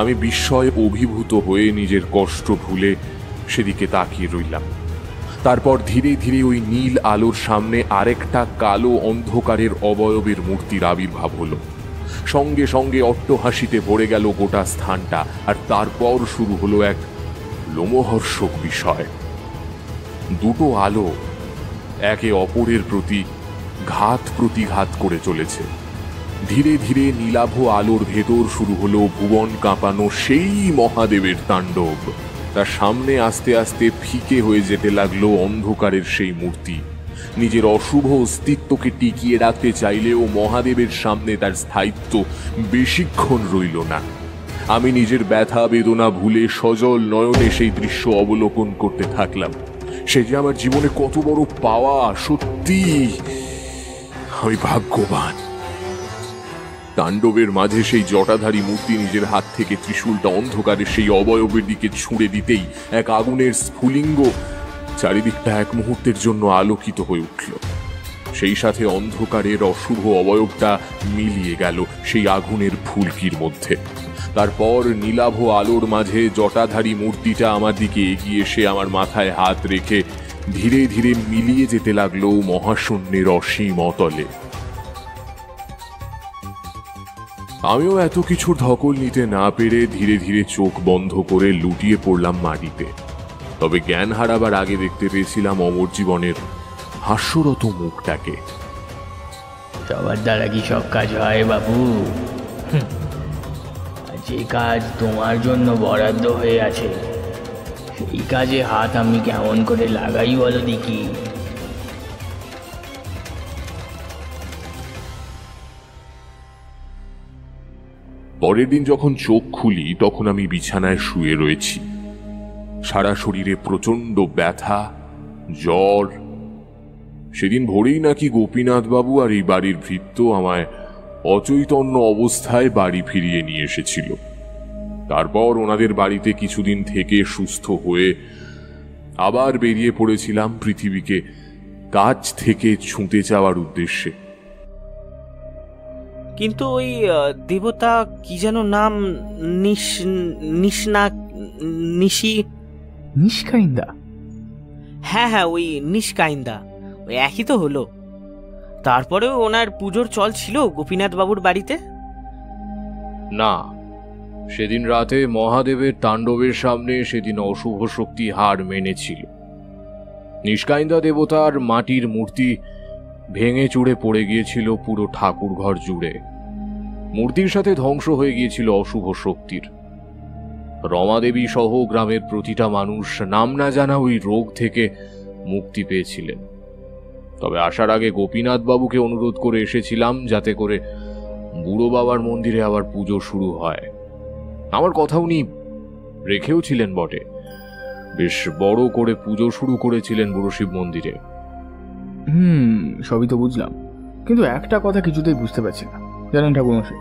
আমি বিস্ময়ে অভিভূত হয়ে নিজের কষ্ট ভুলে সেদিকে তাকিয়ে রইলাম। তারপর ধীরে ধীরে ওই নীল আলোর সামনে আরেকটা কালো অন্ধকারের অবয়বের মূর্তির আবির্ভাব হলো। সঙ্গে সঙ্গে অট্টহাসিতে ভরে গেল গোটা স্থানটা, আর তারপর শুরু হলো এক লোমহর্ষক বিষয়। দুটো আলো একে অপরের প্রতি ঘাত প্রতিঘাত করে চলেছে। ধীরে ধীরে নীলাভ আলোর ভেতর শুরু হলো ভুবন কাঁপানো সেই মহাদেবের তাণ্ডব। তার সামনে আস্তে আস্তে ফিকে হয়ে যেতে লাগলো অন্ধকারের সেই মূর্তি। নিজের অশুভ অস্তিত্বকে টিকিয়ে রাখতে চাইলেও মহাদেবের সামনে তার স্থায়িত্ব বেশিক্ষণ রইল না। আমি নিজের ব্যথা বেদনা ভুলে সজল নয়নে সেই দৃশ্য অবলোকন করতে থাকলাম। সে যে আমার জীবনে কত বড় পাওয়া! সত্যি আমি ভাগ্যবান। তাণ্ডবের মাঝে সেই জটাধারী মূর্তি নিজের হাত থেকে ত্রিশূলটা অন্ধকারের সেই অবয়বের দিকে ছুঁড়ে দিতেই এক আগুনের স্ফুলিঙ্গ চারিদিকটা এক মুহূর্তের জন্য আলোকিত হয়ে উঠল। সেই সাথে অন্ধকারের অশুভ অবয়বটা মিলিয়ে গেল সেই আগুনের ফুলকির মধ্যে। তারপর নীলাভ আলোর মাঝে জটাধারী মূর্তিটা আমার দিকে এগিয়ে এসে আমার মাথায় হাত রেখে ধীরে ধীরে মিলিয়ে যেতে লাগলো মহাশূন্যের অসীম অতলে। আমিও এত কিছুর ধকল নিতে না পেরে ধীরে ধীরে চোখ বন্ধ করে লুটিয়ে পড়লাম মাটিতে। তবে জ্ঞান হারাবার আগে দেখতে পেয়েছিলাম অমর জীবনের হাস্যরত মুখটাকে। সবার দ্বারা কি সব কাজ হয় বাবু? যে কাজ তোমার জন্য বরাদ্দ হয়ে আছে সেই কাজে হাত আমি কেমন করে লাগাই বলো দেখি। পরের দিন যখন চোখ খুলি তখন আমি বিছানায় শুয়ে রয়েছি। সারা শরীরে প্রচন্ড ব্যথা, জ্বর। সেদিন ভোরেই নাকি গোপীনাথ বাবু আর এই বাড়ির ভৃত্য আমায় অচৈতন্য অবস্থায় বাড়ি ফিরিয়ে নিয়ে এসেছিল। তারপর ওনাদের বাড়িতে কিছুদিন থেকে সুস্থ হয়ে আবার বেরিয়ে পড়েছিলাম পৃথিবীকে কাছ থেকে ছুঁতে যাওয়ার উদ্দেশ্যে। কিন্তু ওই দেবতা কি যেন নাম, নিষ্কাইন্দা? হ্যাঁ হ্যাঁ, ওই নিষ্কাইন্দা, ওই একই তো হলো। তারপরেও ওনার পুজোর চল ছিল গোপীনাথ বাবুর বাড়িতে? না, সেদিন রাতে মহাদেবের তাণ্ডবের সামনে সেদিন অশুভ শক্তি হার মেনেছিল। নিষ্কাইন্দা দেবতার মাটির মূর্তি ভেঙে চুড়ে পড়ে গিয়েছিল পুরো ঠাকুর ঘর জুড়ে। মূর্তির সাথে ধ্বংস হয়ে গিয়েছিল অশুভ শক্তির। রমাদেবী সহ গ্রামের প্রতিটা মানুষ নাম না জানা ওই রোগ থেকে মুক্তি পেয়েছিলেন। তবে আসার আগে গোপীনাথ বাবুকে অনুরোধ করে এসেছিলাম যাতে করে বুড়ো বাবার মন্দিরে আবার পুজো শুরু হয়। আমার কথা উনি রেখেও ছিলেন বটে। বেশ বড় করে পুজো শুরু করেছিলেন বুড়ো শিব মন্দিরে। সবই তো বুঝলাম, কিন্তু একটা কথা কিছুতেই বুঝতে পারছি না। জানেন ঠাকুরমশাই,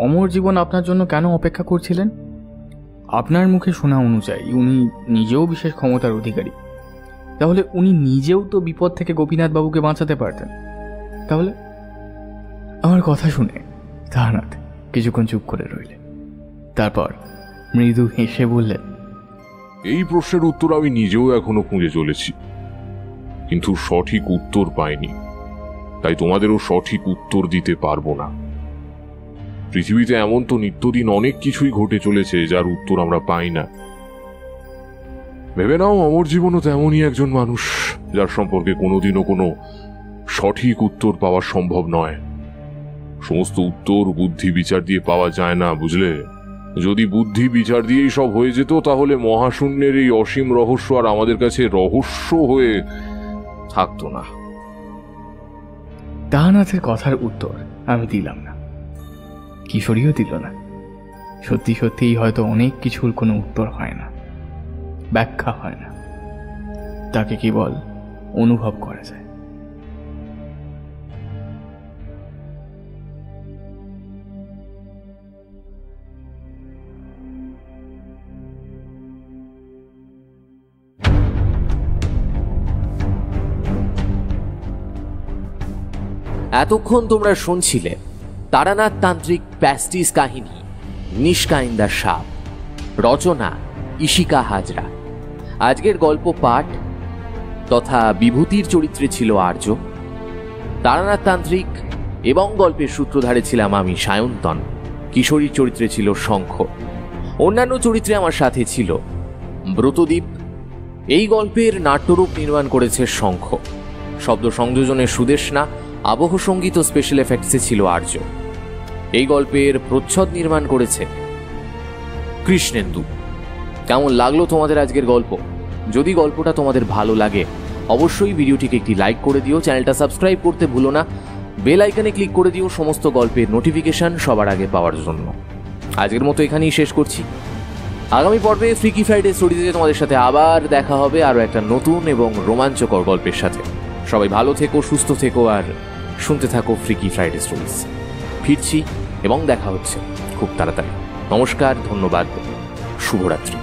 অমর জীবন আপনার জন্য কেন অপেক্ষা করছিলেন? আপনার মুখে শোনা অনুযায়ী উনি নিজেও বিশেষ ক্ষমতার অধিকারী। তাহলে উনি নিজেও তো বিপদ থেকে গোপীনাথ বাবুকে বাঁচাতে পারতেন। তাহলে আমার কথা শুনে তারানাথ কিছুক্ষণ চুপ করে রইলেন। তারপর মৃদু হেসে বললেন, এই প্রশ্নের উত্তর আমি নিজেও এখনো খুঁজে চলেছি, কিন্তু সঠিক উত্তর পাইনি। তাই তোমাদেরও সঠিক উত্তর দিতে পারবো না। পৃথিবীতে এমন তো নিত্যদিন অনেক কিছুই ঘটে চলেছে যার উত্তর আমরা পাই না। ভেবে নাও অমর জীবনও তেমনই একজন মানুষ যার সম্পর্কে কোনোদিনও কোনো সঠিক উত্তর পাওয়া সম্ভব নয়। সমস্ত উত্তর বুদ্ধি বিচার দিয়ে পাওয়া যায় না, বুঝলে? যদি বুদ্ধি বিচার দিয়েই সব হয়ে যেত তাহলে মহাশূন্যের এই অসীম রহস্য আর আমাদের কাছে রহস্য হয়ে থাকতো না। তাহানাথের কথার উত্তর আমি দিলাম না, কিশোরীও দিল না। সত্যি সত্যিই হয়তো অনেক কিছুর কোনো উত্তর হয় না, ব্যাখ্যা হয় না, তাকে কেবল অনুভব করা যায়। এতক্ষণ তোমরা শুনছিলে তারানাথ তান্ত্রিক প্যাস্টিস কাহিনী নিষ্কাইন্দা সাপ, রচনা ইশিকা হাজরা। আজকের গল্প পাঠ তথা বিভূতির চরিত্রে ছিল আর্য, তারানাথ তান্ত্রিক এবং গল্পের সূত্রধারে ছিলাম আমি সায়ন্তন, কিশোরীর চরিত্রে ছিল শঙ্খ, অন্যান্য চরিত্রে আমার সাথে ছিল ব্রতদীপ। এই গল্পের নাট্যরূপ নির্মাণ করেছে শঙ্খ, শব্দ সংযোজনে সুদেশনা, আবহ সঙ্গীত ও স্পেশাল এফেক্টসে ছিল আর্য। এই গল্পের প্রচ্ছদ নির্মাণ করেছে কৃষ্ণেন্দু। কেমন লাগলো তোমাদের আজকের গল্প? যদি গল্পটা তোমাদের ভালো লাগে অবশ্যই ভিডিওটিকে একটি লাইক করে দিও, চ্যানেলটা সাবস্ক্রাইব করতে ভুলো না, বেল আইকনে ক্লিক করে দিও সমস্ত গল্পের নোটিফিকেশন সবার আগে পাওয়ার জন্য। আজকের মতো এখানেই শেষ করছি। আগামী পর্বে ফ্রিকি ফ্রাইডে স্টোরিতে তোমাদের সাথে আবার দেখা হবে আরও একটা নতুন এবং রোমাঞ্চকর গল্পের সাথে। সবাই ভালো থেকো, সুস্থ থেকো আর শুনতে থাকো ফ্রিকি ফ্রাইডে স্টোরিজ। ফিরছি এবং দেখা হচ্ছে খুব তাড়াতাড়ি। নমস্কার, ধন্যবাদ, শুভরাত্রি।